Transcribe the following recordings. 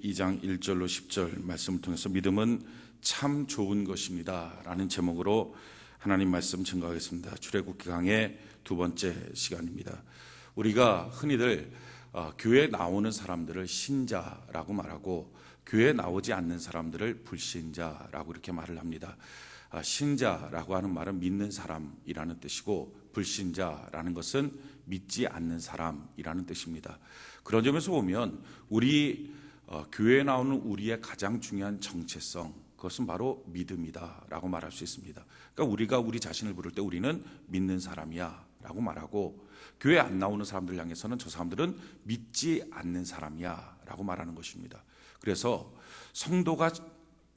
2장 1절로 10절 말씀을 통해서 믿음은 참 좋은 것입니다 라는 제목으로 하나님 말씀 증거하겠습니다. 출애굽기 강의 두 번째 시간입니다. 우리가 흔히들 교회에 나오는 사람들을 신자라고 말하고 교회에 나오지 않는 사람들을 불신자라고 이렇게 말을 합니다. 신자라고 하는 말은 믿는 사람이라는 뜻이고 불신자라는 것은 믿지 않는 사람이라는 뜻입니다. 그런 점에서 보면 우리 교회에 나오는 우리의 가장 중요한 정체성, 그것은 바로 믿음이다 라고 말할 수 있습니다. 그러니까 우리가 우리 자신을 부를 때 우리는 믿는 사람이야 라고 말하고, 교회 안 나오는 사람들 향해서는 저 사람들은 믿지 않는 사람이야 라고 말하는 것입니다. 그래서 성도가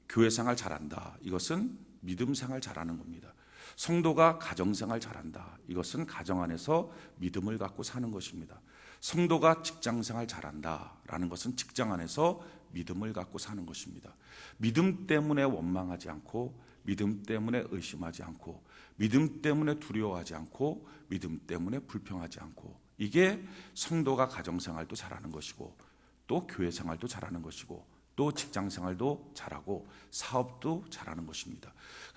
교회 생활 잘한다, 이것은 믿음 생활 잘하는 겁니다. 성도가 가정생활 잘한다, 이것은 가정 안에서 믿음을 갖고 사는 것입니다. 성도가 직장생활 잘한다라는 것은 직장 안에서 믿음을 갖고 사는 것입니다. 믿음 때문에 원망하지 않고, 믿음 때문에 의심하지 않고, 믿음 때문에 두려워하지 않고, 믿음 때문에 불평하지 않고, 이게 성도가 가정생활도 잘하는 것이고 또 교회생활도 잘하는 것이고 또 직장생활도 잘하고 사업도 잘하는 것입니다.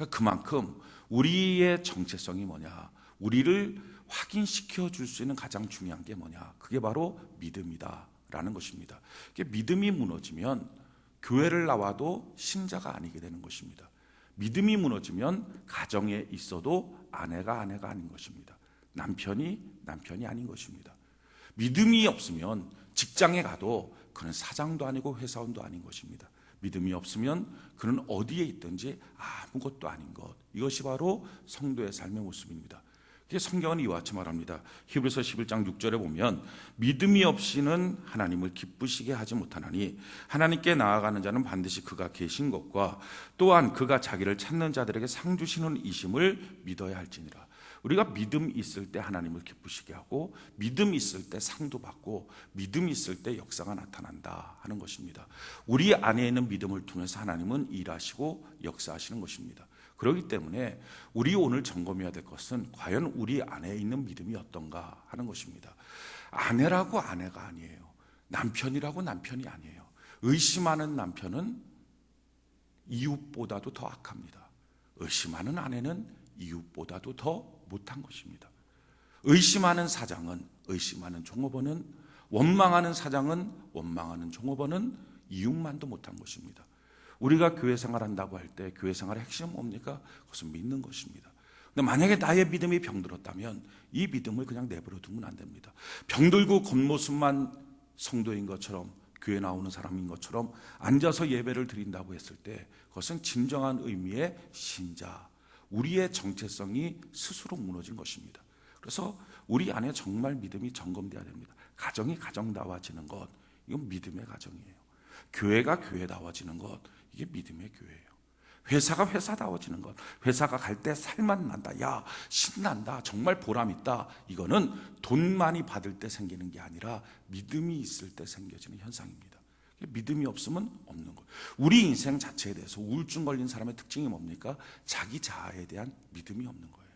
그만큼 우리의 정체성이 뭐냐, 우리를 확인시켜 줄 수 있는 가장 중요한 게 뭐냐, 그게 바로 믿음이다 라는 것입니다. 믿음이 무너지면 교회를 나와도 신자가 아니게 되는 것입니다. 믿음이 무너지면 가정에 있어도 아내가 아닌 것입니다. 남편이 아닌 것입니다. 믿음이 없으면 직장에 가도 그는 사장도 아니고 회사원도 아닌 것입니다. 믿음이 없으면 그는 어디에 있든지 아무것도 아닌 것, 이것이 바로 성도의 삶의 모습입니다. 성경은 이와 같이 말합니다. 히브리서 11장 6절에 보면 믿음이 없이는 하나님을 기쁘시게 하지 못하나니 하나님께 나아가는 자는 반드시 그가 계신 것과 또한 그가 자기를 찾는 자들에게 상 주시는 이심을 믿어야 할지니라. 우리가 믿음 있을 때 하나님을 기쁘시게 하고, 믿음 있을 때 상도 받고, 믿음 있을 때 역사가 나타난다 하는 것입니다. 우리 안에 있는 믿음을 통해서 하나님은 일하시고 역사하시는 것입니다. 그렇기 때문에 우리 오늘 점검해야 될 것은 과연 우리 안에 있는 믿음이 어떤가 하는 것입니다. 아내라고 아내가 아니에요. 남편이라고 남편이 아니에요. 의심하는 남편은 이웃보다도 더 악합니다. 의심하는 아내는 이웃보다도 더 못한 것입니다. 의심하는 사장은, 의심하는 종업원은, 원망하는 사장은, 원망하는 종업원은 이웃만도 못한 것입니다. 우리가 교회 생활한다고 할 때 교회 생활의 핵심은 뭡니까? 그것은 믿는 것입니다. 근데 만약에 나의 믿음이 병들었다면 이 믿음을 그냥 내버려 두면 안 됩니다. 병들고 겉모습만 성도인 것처럼, 교회 나오는 사람인 것처럼 앉아서 예배를 드린다고 했을 때 그것은 진정한 의미의 신자, 우리의 정체성이 스스로 무너진 것입니다. 그래서 우리 안에 정말 믿음이 점검돼야 됩니다. 가정이 가정다워지는 것, 이건 믿음의 가정이에요. 교회가 교회다워지는 것, 이게 믿음의 교회예요. 회사가 회사다워지는 것, 회사가 갈 때 살맛 난다, 야 신난다, 정말 보람있다, 이거는 돈 많이 받을 때 생기는 게 아니라 믿음이 있을 때 생겨지는 현상입니다. 믿음이 없으면 없는 거예요. 우리 인생 자체에 대해서 우울증 걸린 사람의 특징이 뭡니까? 자기 자아에 대한 믿음이 없는 거예요.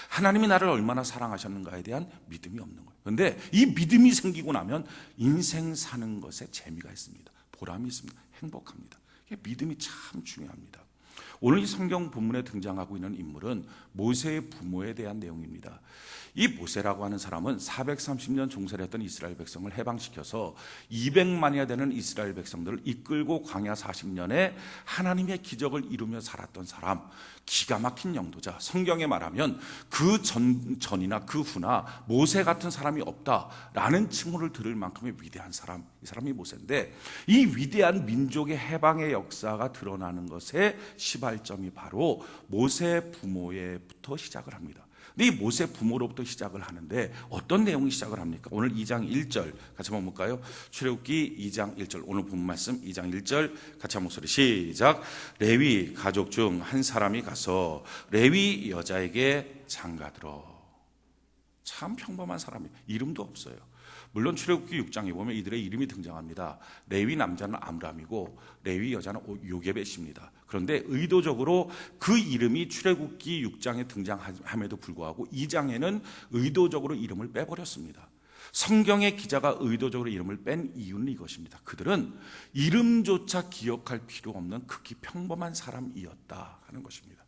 하나님이 나를 얼마나 사랑하셨는가에 대한 믿음이 없는 거예요. 그런데 이 믿음이 생기고 나면 인생 사는 것에 재미가 있습니다. 보람이 있습니다. 행복합니다. 믿음이 참 중요합니다. 오늘 이 성경 본문에 등장하고 있는 인물은 모세의 부모에 대한 내용입니다. 이 모세라고 하는 사람은 430년 종살이 했던 이스라엘 백성을 해방시켜서 200만이나 되는 이스라엘 백성들을 이끌고 광야 40년에 하나님의 기적을 이루며 살았던 사람, 기가 막힌 영도자. 성경에 말하면 그 전이나 그 후나 모세 같은 사람이 없다라는 칭호를 들을 만큼의 위대한 사람, 이 사람이 모세인데, 이 위대한 민족의 해방의 역사가 드러나는 것의 시발점이 바로 모세 부모에부터 시작을 합니다. 근데 이 모세 부모로부터 시작을 하는데 어떤 내용이 시작을 합니까? 오늘 2장 1절 같이 한번 볼까요? 출애굽기 2장 1절, 오늘 본 말씀 2장 1절 같이 한 목소리 시작. 레위 가족 중 한 사람이 가서 레위 여자에게 장가들어. 참 평범한 사람이에요. 이름도 없어요. 물론 출애굽기 6장에 보면 이들의 이름이 등장합니다. 레위 남자는 아므람이고 레위 여자는 요게벳입니다. 그런데 의도적으로 그 이름이 출애굽기 6장에 등장함에도 불구하고 2장에는 의도적으로 이름을 빼버렸습니다. 성경의 기자가 의도적으로 이름을 뺀 이유는 이것입니다. 그들은 이름조차 기억할 필요 없는 극히 평범한 사람이었다 하는 것입니다.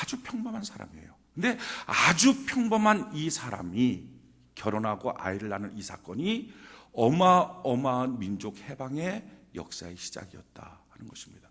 아주 평범한 사람이에요. 근데 아주 평범한 이 사람이 결혼하고 아이를 낳는 이 사건이 어마어마한 민족 해방의 역사의 시작이었다 하는 것입니다.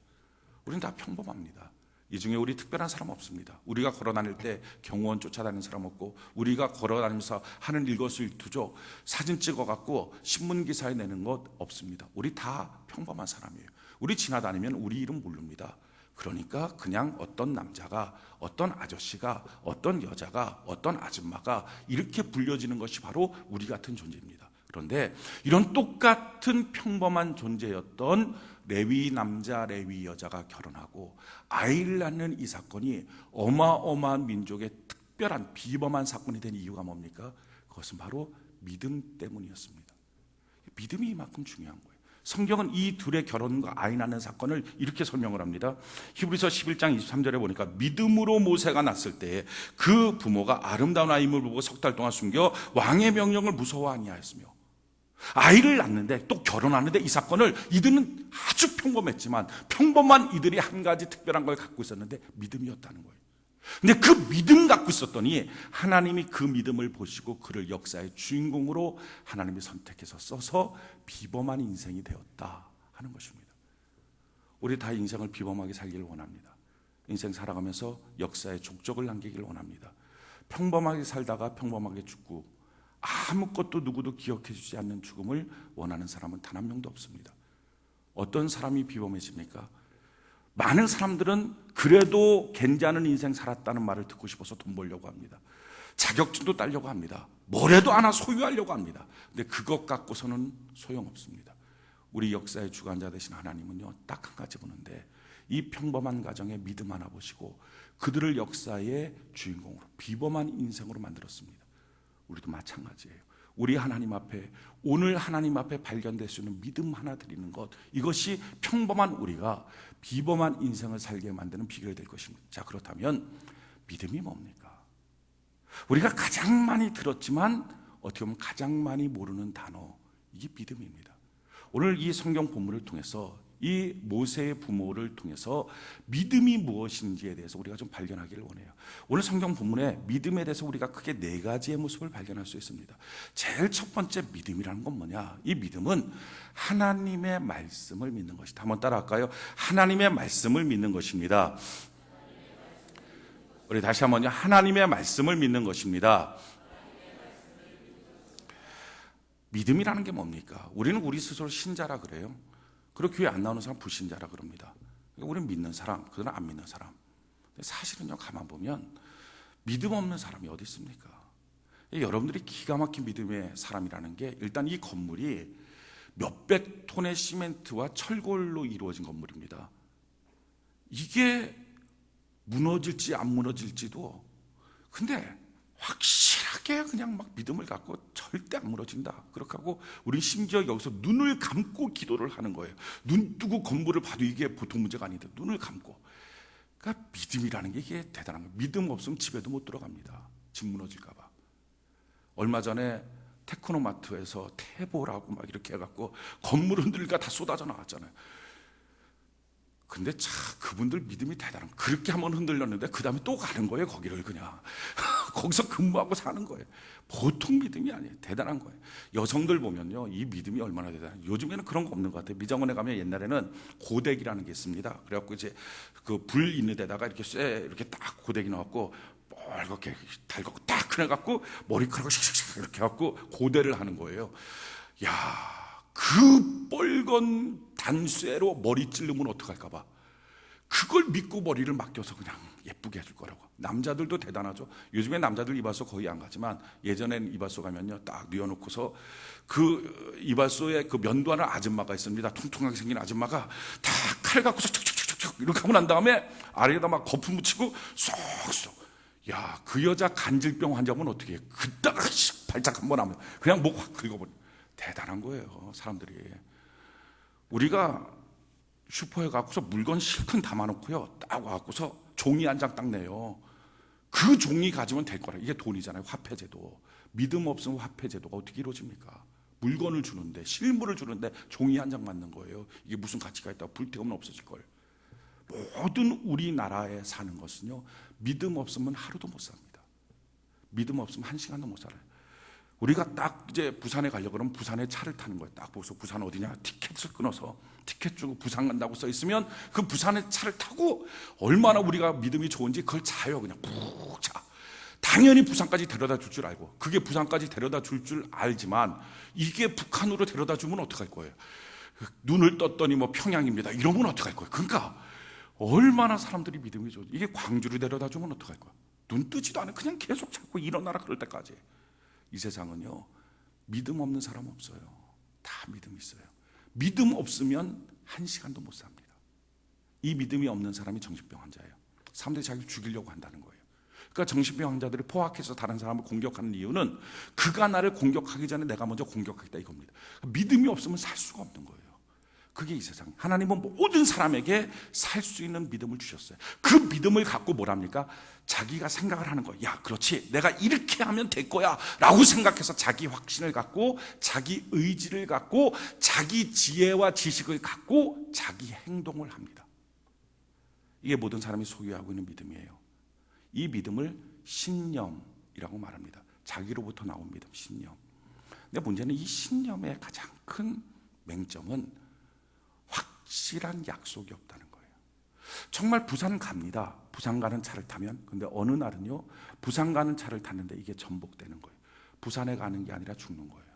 우리는 다 평범합니다. 이 중에 우리 특별한 사람 없습니다. 우리가 걸어다닐 때 경호원 쫓아다니는 사람 없고, 우리가 걸어다니면서 하는 일거수일투족 사진 찍어갖고 신문기사에 내는 것 없습니다. 우리 다 평범한 사람이에요. 우리 지나다니면 우리 이름 모릅니다. 그러니까 그냥 어떤 남자가, 어떤 아저씨가, 어떤 여자가, 어떤 아줌마가 이렇게 불려지는 것이 바로 우리 같은 존재입니다. 그런데 이런 똑같은 평범한 존재였던 레위 남자, 레위 여자가 결혼하고 아이를 낳는 이 사건이 어마어마한 민족의 특별한 비범한 사건이 된 이유가 뭡니까? 그것은 바로 믿음 때문이었습니다. 믿음이 이만큼 중요한 거예요. 성경은 이 둘의 결혼과 아이 낳는 사건을 이렇게 설명을 합니다. 히브리서 11장 23절에 보니까 믿음으로 모세가 낳았을 때 그 부모가 아름다운 아이를 보고 석 달 동안 숨겨 왕의 명령을 무서워 아니하였으며, 아이를 낳는데 또 결혼하는데 이 사건을 이들은 아주 평범했지만 평범한 이들이 한 가지 특별한 걸 갖고 있었는데 믿음이었다는 거예요. 근데 그 믿음 갖고 있었더니 하나님이 그 믿음을 보시고 그를 역사의 주인공으로 하나님이 선택해서 써서 비범한 인생이 되었다 하는 것입니다. 우리 다 인생을 비범하게 살기를 원합니다. 인생 살아가면서 역사의 족적을 남기기를 원합니다. 평범하게 살다가 평범하게 죽고 아무것도 누구도 기억해 주지 않는 죽음을 원하는 사람은 단 한 명도 없습니다. 어떤 사람이 비범해집니까? 많은 사람들은 그래도 괜찮은 인생 살았다는 말을 듣고 싶어서 돈 벌려고 합니다. 자격증도 따려고 합니다. 뭐라도 하나 소유하려고 합니다. 근데 그것 갖고서는 소용없습니다. 우리 역사의 주관자 되신 하나님은요, 딱 한 가지 보는데 이 평범한 가정에 믿음 하나 보시고 그들을 역사의 주인공으로 비범한 인생으로 만들었습니다. 우리도 마찬가지예요. 우리 하나님 앞에, 오늘 하나님 앞에 발견될 수 있는 믿음 하나 드리는 것, 이것이 평범한 우리가 비범한 인생을 살게 만드는 비결이 될 것입니다. 자, 그렇다면 믿음이 뭡니까? 우리가 가장 많이 들었지만 어떻게 보면 가장 많이 모르는 단어, 이게 믿음입니다. 오늘 이 성경 본문을 통해서 이 모세의 부모를 통해서 믿음이 무엇인지에 대해서 우리가 좀 발견하기를 원해요. 오늘 성경 본문에 믿음에 대해서 우리가 크게 네 가지의 모습을 발견할 수 있습니다. 제일 첫 번째 믿음이라는 건 뭐냐? 이 믿음은 하나님의 말씀을 믿는 것이다. 한번 따라할까요? 하나님의 말씀을 믿는 것입니다. 우리 다시 한번요. 하나님의 말씀을 믿는 것입니다. 믿음이라는 게 뭡니까? 우리는 우리 스스로 신자라 그래요. 그리고 교회 안 나오는 사람 불신자라 그럽니다. 우리는 믿는 사람, 그들은 안 믿는 사람. 사실은요, 가만 보면 믿음 없는 사람이 어디 있습니까? 여러분들이 기가 막힌 믿음의 사람이라는 게, 일단 이 건물이 몇백 톤의 시멘트와 철골로 이루어진 건물입니다. 이게 무너질지 안 무너질지도, 근데 확실하게 그냥 막 믿음을 갖고 절대 안 무너진다. 그렇게 하고 우리는 심지어 여기서 눈을 감고 기도를 하는 거예요. 눈 뜨고 건물을 봐도 이게 보통 문제가 아닌데 눈을 감고. 그러니까 믿음이라는 게 이게 대단한 거예요. 믿음 없으면 집에도 못 들어갑니다. 집 무너질까 봐. 얼마 전에 테크노마트에서 태보라고 막 이렇게 해갖고 건물 흔들리니까 다 쏟아져 나왔잖아요. 근데 참 그분들 믿음이 대단한 거예요. 그렇게 한번 흔들렸는데 그 다음에 또 가는 거예요. 거기를 그냥 거기서 근무하고 사는 거예요. 보통 믿음이 아니에요. 대단한 거예요. 여성들 보면요, 이 믿음이 얼마나 대단해요. 요즘에는 그런 거 없는 것 같아요. 미장원에 가면 옛날에는 고데기라는 게 있습니다. 그래갖고 이제 그 불 있는 데다가 이렇게 이렇게 딱 고데기 넣었고 빨갛게 달고 딱 그래갖고 머리카락을 샥샥샥 이렇게 해갖고 고데를 하는 거예요. 야, 그 뻘건 단쇠로 머리 찌르면 어떡할까봐 그걸 믿고 머리를 맡겨서 그냥 예쁘게 해줄 거라고. 남자들도 대단하죠. 요즘에 남자들 이발소 거의 안 가지만 예전엔 이발소 가면요, 딱 뉘어놓고서 그 이발소에 그 면도하는 아줌마가 있습니다. 통통하게 생긴 아줌마가 다 칼 갖고서 척척척척 이렇게 하고 난 다음에 아래에다 막 거품 묻히고 쏙쏙. 야, 그 여자 간질병 환자면 어떻게 해? 그따가 발작 한번 하면 그냥 목 확 긁어버려. 대단한 거예요, 사람들이. 우리가 슈퍼에 가고서 물건 실컷 담아놓고요, 딱 와갖고서 종이 한 장 딱 내요. 그 그 종이 가지면 될 거라. 이게 돈이잖아요. 화폐제도. 믿음 없으면 화폐제도가 어떻게 이루어집니까? 물건을 주는데, 실물을 주는데 종이 한 장 맞는 거예요. 이게 무슨 가치가 있다고 불태우면 없어질 걸. 모든 우리나라에 사는 것은요, 믿음 없으면 하루도 못 삽니다. 믿음 없으면 한 시간도 못 살아요. 우리가 딱 이제 부산에 가려고 그러면 부산에 차를 타는 거예요. 딱 보고서 부산 어디냐? 티켓을 끊어서 티켓 주고 부산 간다고 써 있으면 그 부산에 차를 타고 얼마나 우리가 믿음이 좋은지 그걸 자요. 그냥 푹 자. 당연히 부산까지 데려다 줄 줄 알고, 그게 부산까지 데려다 줄 줄 알지만 이게 북한으로 데려다 주면 어떡할 거예요? 눈을 떴더니 뭐 평양입니다. 이러면 어떡할 거예요? 그러니까 얼마나 사람들이 믿음이 좋은지. 이게 광주로 데려다 주면 어떡할 거예요? 눈 뜨지도 않아요. 그냥 계속 자꾸 일어나라 그럴 때까지. 이 세상은요, 믿음 없는 사람 없어요. 다 믿음 있어요. 믿음 없으면 한 시간도 못 삽니다. 이 믿음이 없는 사람이 정신병 환자예요. 사람들이 자기를 죽이려고 한다는 거예요. 그러니까 정신병 환자들이 포악해서 다른 사람을 공격하는 이유는 그가 나를 공격하기 전에 내가 먼저 공격하겠다 이겁니다. 믿음이 없으면 살 수가 없는 거예요. 그게 이 세상. 하나님은 모든 사람에게 살 수 있는 믿음을 주셨어요. 그 믿음을 갖고 뭐랍니까? 자기가 생각을 하는 거예요. 야, 그렇지, 내가 이렇게 하면 될 거야 라고 생각해서 자기 확신을 갖고, 자기 의지를 갖고, 자기 지혜와 지식을 갖고 자기 행동을 합니다. 이게 모든 사람이 소유하고 있는 믿음이에요. 이 믿음을 신념이라고 말합니다. 자기로부터 나온 믿음, 신념. 근데 문제는 이 신념의 가장 큰 맹점은 확실한 약속이 없다는 거예요. 정말 부산 갑니다. 부산 가는 차를 타면. 근데 어느 날은요, 부산 가는 차를 탔는데 이게 전복되는 거예요. 부산에 가는 게 아니라 죽는 거예요.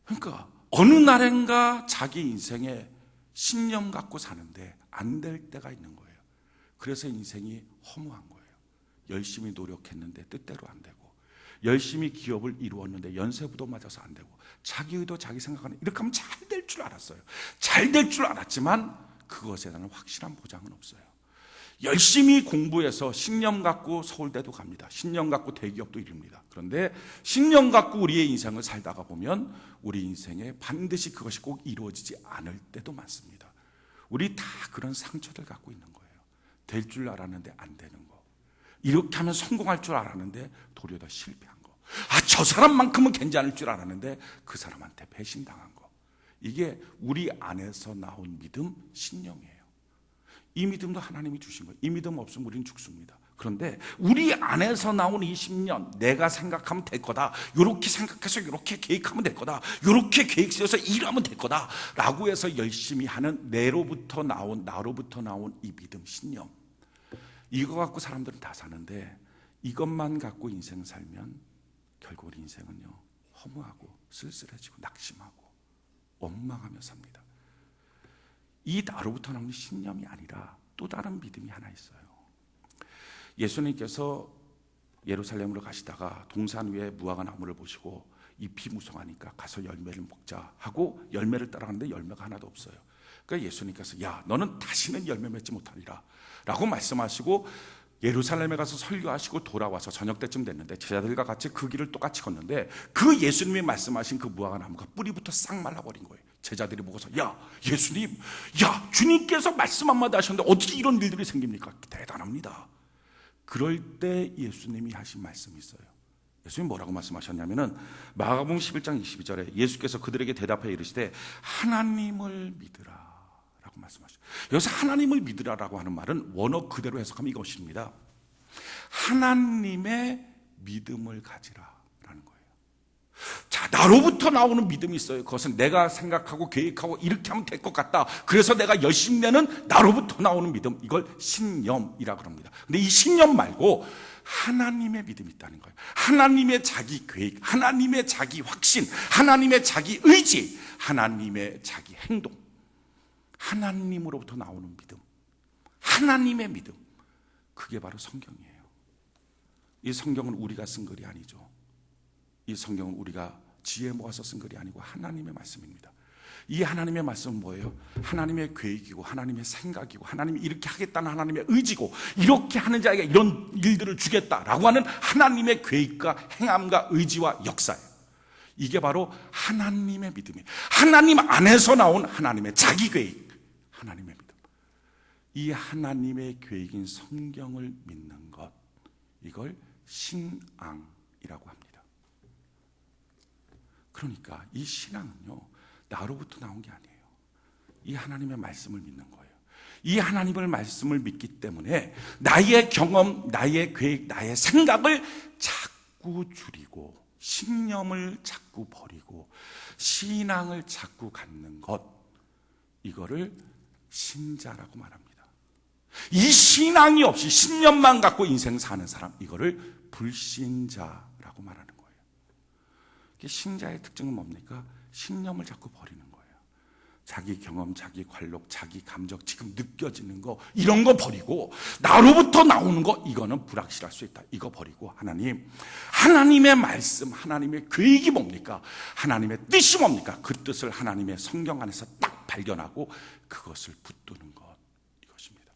그러니까 어느 날인가 자기 인생에 신념 갖고 사는데 안 될 때가 있는 거예요. 그래서 인생이 허무한 거예요. 열심히 노력했는데 뜻대로 안 되고, 열심히 기업을 이루었는데 연쇄부도 맞아서 안 되고, 자기 의도 자기 생각하는, 이렇게 하면 잘 될 줄 알았어요. 잘 될 줄 알았지만 그것에 대한 확실한 보장은 없어요. 열심히 공부해서 신념 갖고 서울대도 갑니다. 신념 갖고 대기업도 이룹니다. 그런데 신념 갖고 우리의 인생을 살다가 보면 우리 인생에 반드시 그것이 꼭 이루어지지 않을 때도 많습니다. 우리 다 그런 상처들 갖고 있는 거예요. 될 줄 알았는데 안 되는 거, 이렇게 하면 성공할 줄 알았는데 도리어 더 실패한 거, 저 사람만큼은 괜찮을 줄 알았는데 그 사람한테 배신당한 거. 이게 우리 안에서 나온 믿음, 신념이에요. 이 믿음도 하나님이 주신 거예요. 이 믿음 없으면 우리는 죽습니다. 그런데 우리 안에서 나온 이 신념, 내가 생각하면 될 거다, 이렇게 생각해서 이렇게 계획하면 될 거다, 이렇게 계획 세워서 일하면 될 거다 라고 해서 열심히 하는 나로부터 나온 이 믿음, 신념, 이거 갖고 사람들은 다 사는데 이것만 갖고 인생 살면 결국 우리 인생은요, 허무하고 쓸쓸해지고 낙심하고 원망하며 삽니다. 이 나로부터 나오는 신념이 아니라 또 다른 믿음이 하나 있어요. 예수님께서 예루살렘으로 가시다가 동산 위에 무화과 나무를 보시고 잎이 무성하니까 가서 열매를 먹자 하고 열매를 따라가는데 열매가 하나도 없어요. 그러니까 예수님께서 야, 너는 다시는 열매 맺지 못하리라 라고 말씀하시고 예루살렘에 가서 설교하시고 돌아와서 저녁 때쯤 됐는데 제자들과 같이 그 길을 똑같이 걷는데 그 예수님이 말씀하신 그 무화과 나무가 뿌리부터 싹 말라버린 거예요. 제자들이 보고서 야, 예수님, 야, 주님께서 말씀 한마디 하셨는데 어떻게 이런 일들이 생깁니까? 대단합니다. 그럴 때 예수님이 하신 말씀이 있어요. 예수님이 뭐라고 말씀하셨냐면은 마가복음 11장 22절에 예수께서 그들에게 대답하여 이르시되 하나님을 믿으라 라고 말씀하셨어요. 여기서 하나님을 믿으라라고 하는 말은 원어 그대로 해석하면 이것입니다. 하나님의 믿음을 가지라라는 거예요. 자, 나로부터 나오는 믿음이 있어요. 그것은 내가 생각하고 계획하고 이렇게 하면 될 것 같다, 그래서 내가 열심히 내는 나로부터 나오는 믿음, 이걸 신념이라고 합니다. 근데 이 신념 말고 하나님의 믿음이 있다는 거예요. 하나님의 자기 계획, 하나님의 자기 확신, 하나님의 자기 의지, 하나님의 자기 행동, 하나님으로부터 나오는 믿음, 하나님의 믿음, 그게 바로 성경이에요. 이 성경은 우리가 쓴 글이 아니죠. 이 성경은 우리가 지혜 모아서 쓴 글이 아니고 하나님의 말씀입니다. 이 하나님의 말씀은 뭐예요? 하나님의 계획이고 하나님의 생각이고 하나님이 이렇게 하겠다는 하나님의 의지고, 이렇게 하는 자에게 이런 일들을 주겠다라고 하는 하나님의 계획과 행함과 의지와 역사예요. 이게 바로 하나님의 믿음이에요. 하나님 안에서 나온 하나님의 자기 계획, 하나님의 믿음. 이 하나님의 계획인 성경을 믿는 것, 이걸 신앙이라고 합니다. 그러니까 이 신앙은요, 나로부터 나온 게 아니에요. 이 하나님의 말씀을 믿는 거예요. 이 하나님의 말씀을 믿기 때문에 나의 경험, 나의 계획, 나의 생각을 자꾸 줄이고 신념을 자꾸 버리고 신앙을 자꾸 갖는 것, 이거를 신자라고 말합니다. 이 신앙이 없이 신념만 갖고 인생 사는 사람, 이거를 불신자라고 말하는 거예요. 신자의 특징은 뭡니까? 신념을 자꾸 버리는 거예요. 자기 경험, 자기 관록, 자기 감정, 지금 느껴지는 거, 이런 거 버리고 나로부터 나오는 거, 이거는 불확실할 수 있다. 이거 버리고 하나님의 말씀, 하나님의 계획이 뭡니까? 하나님의 뜻이 뭡니까? 그 뜻을 하나님의 성경 안에서 딱 발견하고 그것을 붙드는 것, 이것입니다.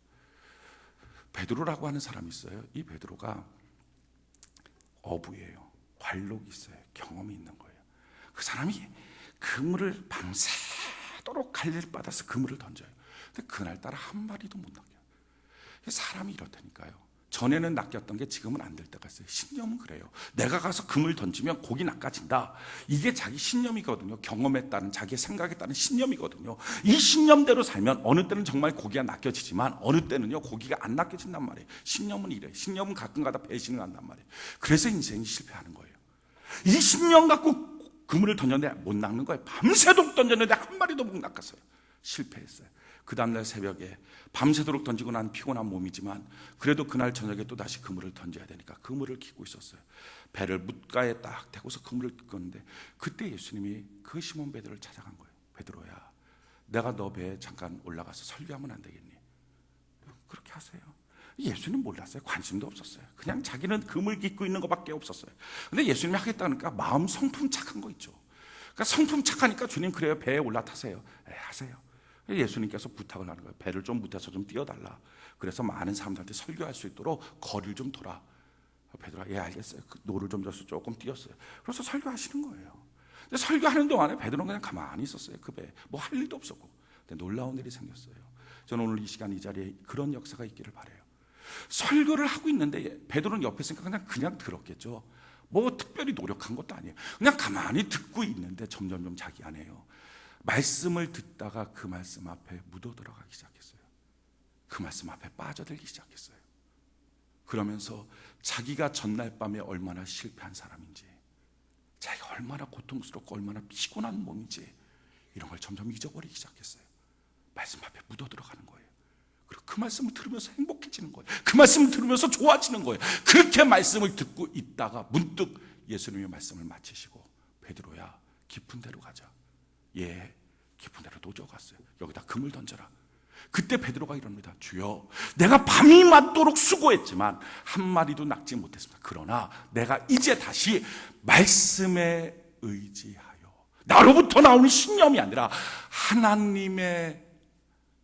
베드로라고 하는 사람이 있어요. 이 베드로가 어부예요. 관록이 있어요. 경험이 있는 거예요. 그 사람이 그물을 밤새도록 갈릴 받아서 그물을 던져요. 근데 그날따라 한 마리도 못 낚여요. 사람이 이렇다니까요. 전에는 낚였던 게 지금은 안 될 때가 있어요. 신념은 그래요. 내가 가서 그물 던지면 고기 낚아진다. 이게 자기 신념이거든요. 경험에 따른, 자기 생각에 따른 신념이거든요. 이 신념대로 살면 어느 때는 정말 고기가 낚여지지만 어느 때는요, 고기가 안 낚여진단 말이에요. 신념은 이래. 신념은 가끔가다 배신을 한단 말이에요. 그래서 인생이 실패하는 거예요. 이 신념 갖고 그물을 던졌는데 못 낚는 거예요. 밤새도록 던졌는데 한 마리도 못 낚았어요. 실패했어요. 그 다음날 새벽에 밤새도록 던지고 난 피곤한 몸이지만 그래도 그날 저녁에 또 다시 그물을 던져야 되니까 그물을 깃고 있었어요. 배를 뭇가에 딱 대고서 그물을 깃었는데 그때 예수님이 그 시몬 베드로를 찾아간 거예요. 베드로야, 내가 너 배에 잠깐 올라가서 설교하면 안 되겠니? 그렇게 하세요. 예수님 몰랐어요. 관심도 없었어요. 그냥 자기는 그물 깃고 있는 것밖에 없었어요. 근데 예수님이 하겠다니까 마음 성품 착한 거 있죠. 그러니까 성품 착하니까 주님, 그래요, 배에 올라타세요. 하세요. 예수님께서 부탁을 하는 거예요. 배를 좀 못해서 좀 띄워달라. 그래서 많은 사람들한테 설교할 수 있도록 거리를 좀 돌아. 베드로가 알겠어요. 그 노를 좀 져서 조금 띄었어요. 그래서 설교하시는 거예요. 근데 설교하는 동안에 베드로는 그냥 가만히 있었어요. 그 배에 뭐 할 일도 없었고. 근데 놀라운 일이 생겼어요. 저는 오늘 이 시간 이 자리에 그런 역사가 있기를 바라요. 설교를 하고 있는데 베드로는 옆에 있으니까 그냥 들었겠죠. 뭐 특별히 노력한 것도 아니에요. 그냥 가만히 듣고 있는데 점점점 자기 안에요, 말씀을 듣다가 그 말씀 앞에 묻어 들어가기 시작했어요. 그 말씀 앞에 빠져들기 시작했어요. 그러면서 자기가 전날 밤에 얼마나 실패한 사람인지, 자기가 얼마나 고통스럽고 얼마나 피곤한 몸인지, 이런 걸 점점 잊어버리기 시작했어요. 말씀 앞에 묻어 들어가는 거예요. 그리고 그 말씀을 들으면서 행복해지는 거예요. 그 말씀을 들으면서 좋아지는 거예요. 그렇게 말씀을 듣고 있다가 문득 예수님의 말씀을 마치시고, 베드로야, 깊은 데로 가자. 깊은 데로 노져갔어요. 여기다 그물 던져라. 그때 베드로가 이럽니다. 주여, 내가 밤이 맞도록 수고했지만 한 마리도 낚지 못했습니다. 그러나 내가 이제 다시 말씀에 의지하여, 나로부터 나오는 신념이 아니라 하나님의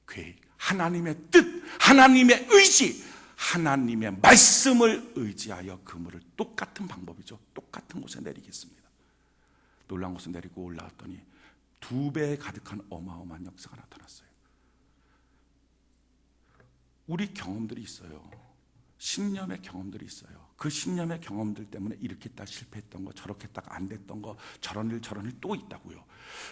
계획, 하나님의 뜻, 하나님의 의지, 하나님의 말씀을 의지하여 그물을, 똑같은 방법이죠, 똑같은 곳에 내리겠습니다. 놀라운 곳에 내리고 올라왔더니 2배에 가득한 어마어마한 역사가 나타났어요. 우리 경험들이 있어요. 신념의 경험들이 있어요. 그 신념의 경험들 때문에 이렇게 딱 실패했던 거, 저렇게 딱 안 됐던 거, 저런 일 또 있다고요.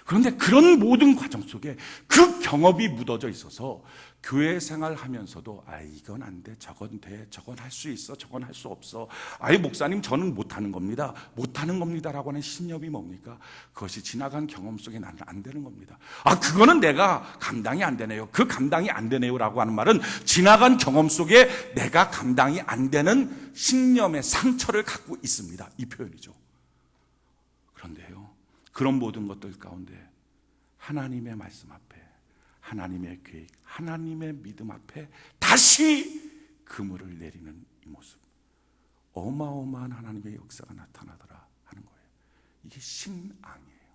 그런데 그런 모든 과정 속에 그 경험이 묻어져 있어서 교회 생활하면서도 이건 안 돼, 저건 돼, 저건 할 수 있어, 저건 할 수 없어. 목사님, 저는 못하는 겁니다, 못하는 겁니다라고 하는 신념이 뭡니까? 그것이 지나간 경험 속에 나는 안 되는 겁니다. 그거는 내가 감당이 안 되네요. 그 감당이 안 되네요라고 하는 말은 지나간 경험 속에 내가 감당이 안 되는 신념의 상처를 갖고 있습니다, 이 표현이죠. 그런데요, 그런 모든 것들 가운데 하나님의 말씀 앞에, 하나님의 계획, 하나님의 믿음 앞에 다시 그물을 내리는 이 모습, 어마어마한 하나님의 역사가 나타나더라 하는 거예요. 이게 신앙이에요.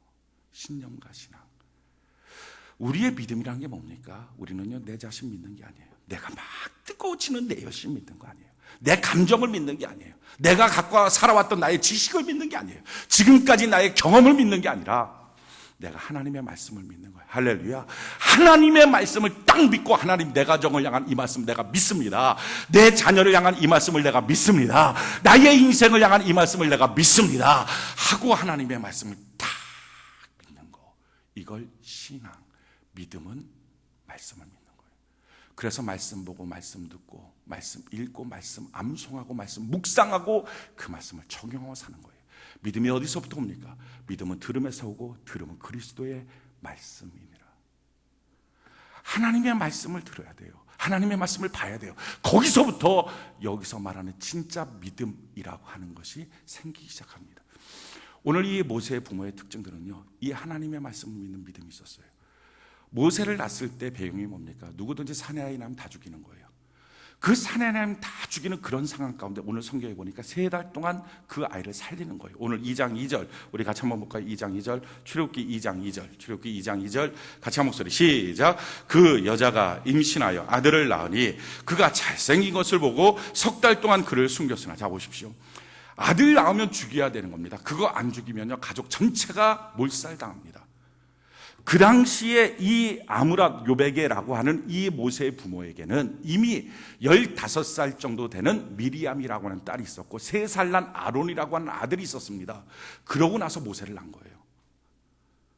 신념과 신앙. 우리의 믿음이라는 게 뭡니까? 우리는요, 내 자신 믿는 게 아니에요. 내가 막 뜨거워지는 내 열심 믿는 거 아니에요. 내 감정을 믿는 게 아니에요. 내가 갖고 살아왔던 나의 지식을 믿는 게 아니에요. 지금까지 나의 경험을 믿는 게 아니라 내가 하나님의 말씀을 믿는 거예요. 할렐루야. 하나님의 말씀을 딱 믿고 하나님 내 가정을 향한 이 말씀 내가 믿습니다. 내 자녀를 향한 이 말씀을 내가 믿습니다. 나의 인생을 향한 이 말씀을 내가 믿습니다 하고 하나님의 말씀을 딱 믿는 거, 이걸 신앙, 믿음은 말씀을 믿는 거예요. 그래서 말씀 보고 말씀 듣고 말씀 읽고 말씀 암송하고 말씀 묵상하고 그 말씀을 적용하고 사는 거예요. 믿음이 어디서부터 옵니까? 믿음은 들음에서 오고 들음은 그리스도의 말씀이니라. 하나님의 말씀을 들어야 돼요. 하나님의 말씀을 봐야 돼요. 거기서부터 여기서 말하는 진짜 믿음이라고 하는 것이 생기기 시작합니다. 오늘 이 모세의 부모의 특징들은요, 이 하나님의 말씀을 믿는 믿음이 있었어요. 모세를 낳았을 때 배경이 뭡니까? 누구든지 사내아이 낳으면 다 죽이는 거예요. 그 사내아이 다 죽이는 그런 상황 가운데 오늘 성경에 보니까 3달 동안 그 아이를 살리는 거예요. 오늘 2장 2절 우리 같이 한번 볼까요? 2장 2절 출애굽기 2장 2절 출애굽기 2장 2절 같이 한 목소리 시작. 그 여자가 임신하여 아들을 낳으니 그가 잘생긴 것을 보고 3달 동안 그를 숨겼으나, 자 보십시오. 아들 낳으면 죽여야 되는 겁니다. 그거 안 죽이면요 가족 전체가 몰살당합니다. 그 당시에 이 아므랏 요베게라고 하는 이 모세의 부모에게는 이미 15살 정도 되는 미리암이라고 하는 딸이 있었고 3살 난 아론이라고 하는 아들이 있었습니다. 그러고 나서 모세를 낳은 거예요.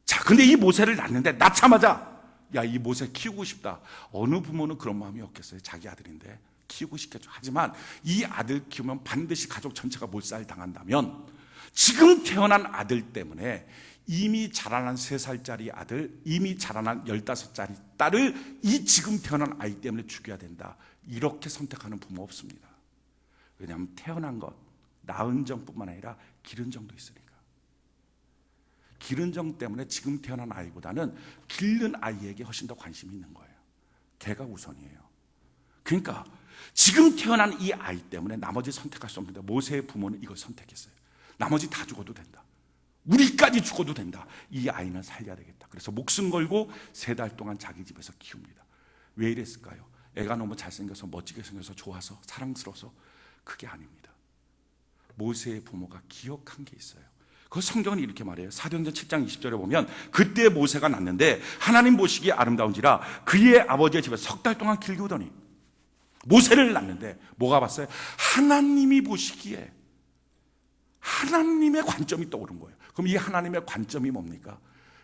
자, 근데 이 모세를 낳는데 낳자마자 야, 이 모세 키우고 싶다. 어느 부모는 그런 마음이 없겠어요. 자기 아들인데 키우고 싶겠죠. 하지만 이 아들 키우면 반드시 가족 전체가 몰살당한다면 지금 태어난 아들 때문에 이미 자라난 3살짜리 아들, 이미 자라난 15살짜리 딸을 이 지금 태어난 아이 때문에 죽여야 된다. 이렇게 선택하는 부모 없습니다. 왜냐하면 태어난 것, 낳은 정뿐만 아니라 기른 정도 있으니까. 기른 정 때문에 지금 태어난 아이보다는 기른 아이에게 훨씬 더 관심이 있는 거예요. 걔가 우선이에요. 그러니까 지금 태어난 이 아이 때문에 나머지 선택할 수 없는데 모세의 부모는 이걸 선택했어요. 나머지 다 죽어도 된다. 우리까지 죽어도 된다. 이 아이는 살려야 되겠다. 그래서 목숨 걸고 3달 동안 자기 집에서 키웁니다. 왜 이랬을까요? 애가 너무 잘생겨서 멋지게 생겨서 좋아서 사랑스러워서? 그게 아닙니다. 모세의 부모가 기억한 게 있어요. 그 성경은 이렇게 말해요. 사도행전 7장 20절에 보면 그때 모세가 낳는데 하나님 보시기에 아름다운지라 그의 아버지의 집에서 3달 동안 길기우더니, 모세를 낳는데 뭐가 봤어요? 하나님이 보시기에 하나님의 관점이 떠오른 거예요. 그럼 이 하나님의 관점이 뭡니까?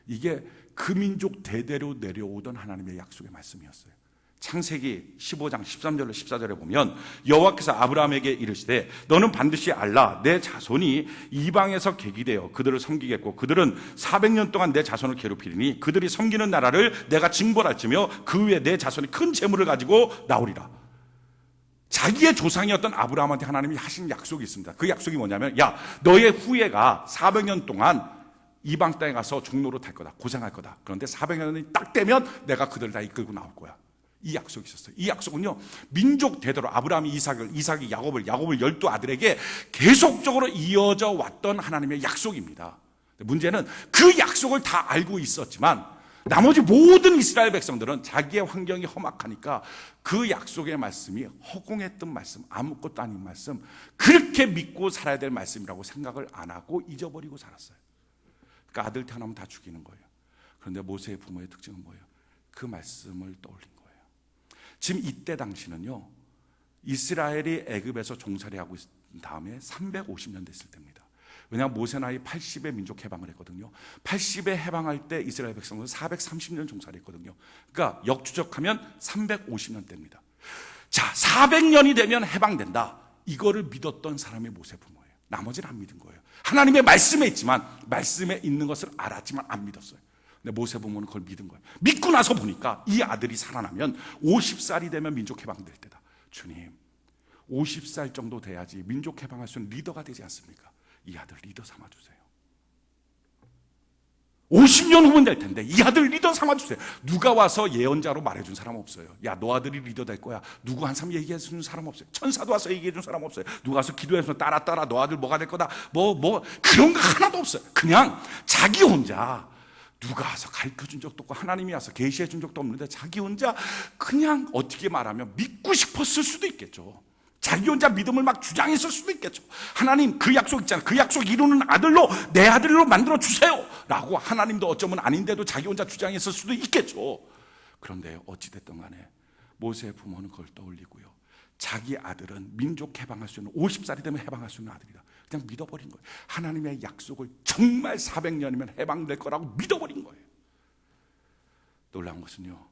이게 그 민족 대대로 내려오던 하나님의 약속의 말씀이었어요. 창세기 15장 13절로 14절에 보면 여호와께서 아브라함에게 이르시되 너는 반드시 알라. 내 자손이 이방에서 계기되어 그들을 섬기겠고 그들은 400년 동안 내 자손을 괴롭히리니 그들이 섬기는 나라를 내가 징벌할지며 그 위에 내 자손이 큰 재물을 가지고 나오리라. 자기의 조상이었던 아브라함한테 하나님이 하신 약속이 있습니다. 그 약속이 뭐냐면, 야, 너의 후예가 400년 동안 이방 땅에 가서 종로로 탈 거다. 고생할 거다. 그런데 400년이 딱 되면 내가 그들을 다 이끌고 나올 거야. 이 약속이 있었어요. 이 약속은요, 민족 대대로 아브라함이 이삭이 야곱을 12아들에게 계속적으로 이어져 왔던 하나님의 약속입니다. 문제는 그 약속을 다 알고 있었지만 나머지 모든 이스라엘 백성들은 자기의 환경이 험악하니까 그 약속의 말씀이 허공했던 말씀, 아무것도 아닌 말씀, 그렇게 믿고 살아야 될 말씀이라고 생각을 안 하고 잊어버리고 살았어요. 그러니까 아들 태어나면 다 죽이는 거예요. 그런데 모세의 부모의 특징은 뭐예요? 그 말씀을 떠올린 거예요. 지금 이때 당시는요, 이스라엘이 애굽에서 종살이 하고 있은 다음에 350년 됐을 때입니다. 왜냐하면 모세 나이 80에 민족 해방을 했거든요. 80에 해방할 때 이스라엘 백성은 430년 종살이했거든요. 그러니까 역추적하면 350년 때입니다. 자, 400년이 되면 해방된다. 이거를 믿었던 사람이 모세 부모예요. 나머지는 안 믿은 거예요. 하나님의 말씀에 있지만, 말씀에 있는 것을 알았지만 안 믿었어요. 근데 모세 부모는 그걸 믿은 거예요. 믿고 나서 보니까 이 아들이 살아나면 50살이 되면 민족 해방될 때다. 주님, 50살 정도 돼야지 민족 해방할 수 있는 리더가 되지 않습니까? 이 아들 리더 삼아주세요. 50년 후면 될 텐데 이 아들 리더 삼아주세요. 누가 와서 예언자로 말해준 사람 없어요. 야, 너 아들이 리더 될 거야. 누구 한 사람 얘기해주는 사람 없어요. 천사도 와서 얘기해준 사람 없어요. 누가 와서 기도해서 따라 너 아들 뭐가 될 거다. 그런 거 하나도 없어요. 그냥 자기 혼자, 누가 와서 가르쳐준 적도 없고 하나님이 와서 계시해준 적도 없는데 자기 혼자 그냥 어떻게 말하면 믿고 싶었을 수도 있겠죠. 자기 혼자 믿음을 막 주장했을 수도 있겠죠. 하나님 그 약속 있잖아요. 그 약속 이루는 아들로 내 아들로 만들어 주세요 라고 하나님도 어쩌면 아닌데도 자기 혼자 주장했을 수도 있겠죠. 그런데 어찌됐든 간에 모세의 부모는 그걸 떠올리고요, 자기 아들은 민족 해방할 수 있는, 50살이 되면 해방할 수 있는 아들이다, 그냥 믿어버린 거예요. 하나님의 약속을 정말 400년이면 해방될 거라고 믿어버린 거예요. 놀라운 것은요,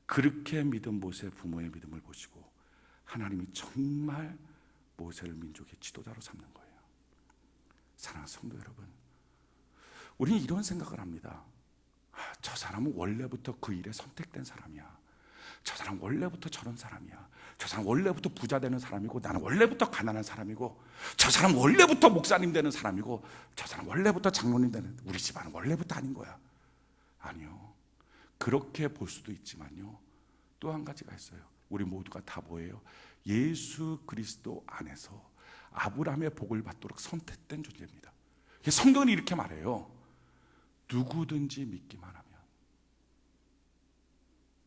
그렇게 믿은 모세 부모의 믿음을 보시고 하나님이 정말 모세를 민족의 지도자로 삼는 거예요. 사랑하는 성도 여러분, 우리는 이런 생각을 합니다. 저 사람은 원래부터 그 일에 선택된 사람이야. 저 사람 원래부터 저런 사람이야. 저 사람 원래부터 부자 되는 사람이고, 나는 원래부터 가난한 사람이고, 저 사람 원래부터 목사님 되는 사람이고, 저 사람 원래부터 장로님 되는, 우리 집안은 원래부터 아닌 거야. 아니요, 그렇게 볼 수도 있지만요, 또 한 가지가 있어요. 우리 모두가 다 뭐예요? 예수 그리스도 안에서 아브라함의 복을 받도록 선택된 존재입니다. 성경은 이렇게 말해요. 누구든지 믿기만 하면,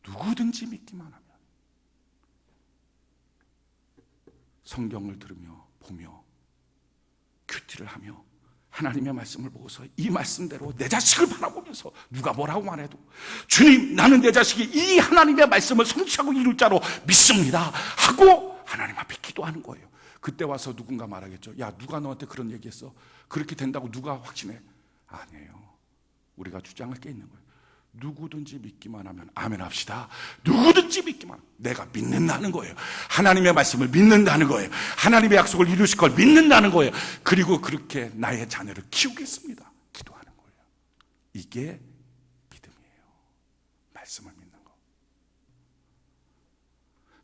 누구든지 믿기만 하면. 성경을 들으며 보며 큐티를 하며 하나님의 말씀을 보고서 이 말씀대로 내 자식을 바라보면서 누가 뭐라고 말해도, 주님 나는 내 자식이 이 하나님의 말씀을 성취하고 이룰 자로 믿습니다 하고 하나님 앞에 기도하는 거예요. 그때 와서 누군가 말하겠죠. 야, 누가 너한테 그런 얘기했어? 그렇게 된다고 누가 확신해? 아니에요. 우리가 주장할 게 있는 거예요. 누구든지 믿기만 하면 아멘 합시다. 누구든지 믿기만 하면, 내가 믿는다는 거예요. 하나님의 말씀을 믿는다는 거예요. 하나님의 약속을 이루실 걸 믿는다는 거예요. 그리고 그렇게 나의 자녀를 키우겠습니다 기도하는 거예요. 이게 믿음이에요. 말씀을 믿는 거.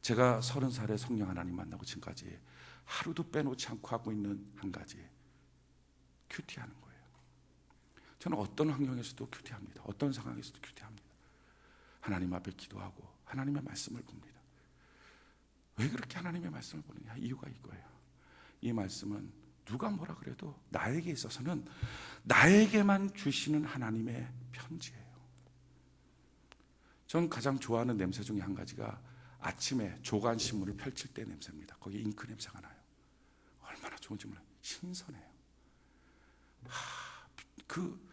제가 30살에 성령 하나님 만나고 지금까지 하루도 빼놓지 않고 하고 있는 한 가지, 큐티하는 거예요. 저는 어떤 환경에서도 큐티합니다. 어떤 상황에서도 큐티합니다. 하나님 앞에 기도하고 하나님의 말씀을 봅니다. 왜 그렇게 하나님의 말씀을 보느냐? 이유가 이거예요. 이 말씀은 누가 뭐라 그래도 나에게 있어서는 나에게만 주시는 하나님의 편지예요. 전 가장 좋아하는 냄새 중에 한 가지가 아침에 조간신문을 펼칠 때 냄새입니다. 거기에 잉크 냄새가 나요. 얼마나 좋은지 몰라요. 신선해요. 그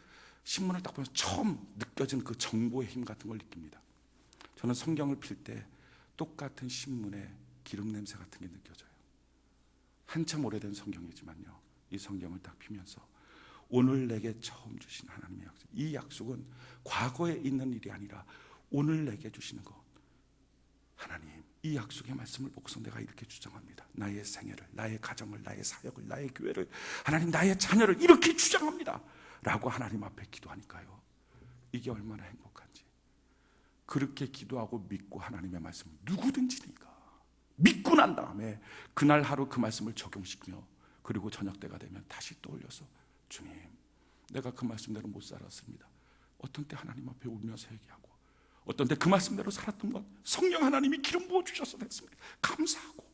신문을 딱 보면서 처음 느껴진 그 정보의 힘 같은 걸 느낍니다. 저는 성경을 필 때 똑같은 신문에 기름 냄새 같은 게 느껴져요. 한참 오래된 성경이지만요, 이 성경을 딱 피면서 오늘 내게 처음 주신 하나님의 약속, 이 약속은 과거에 있는 일이 아니라 오늘 내게 주시는 것. 하나님, 이 약속의 말씀을 보고서 내가 이렇게 주장합니다. 나의 생애를, 나의 가정을, 나의 사역을, 나의 교회를, 하나님 나의 자녀를 이렇게 주장합니다 라고 하나님 앞에 기도하니까요, 이게 얼마나 행복한지. 그렇게 기도하고 믿고 하나님의 말씀을 누구든지니까 믿고 난 다음에 그날 하루 그 말씀을 적용시키며, 그리고 저녁 때가 되면 다시 떠올려서, 주님 내가 그 말씀대로 못 살았습니다. 어떤 때 하나님 앞에 울면서 얘기하고, 어떤 때 그 말씀대로 살았던 건 성령 하나님이 기름 부어 주셔서 됐습니다. 감사하고,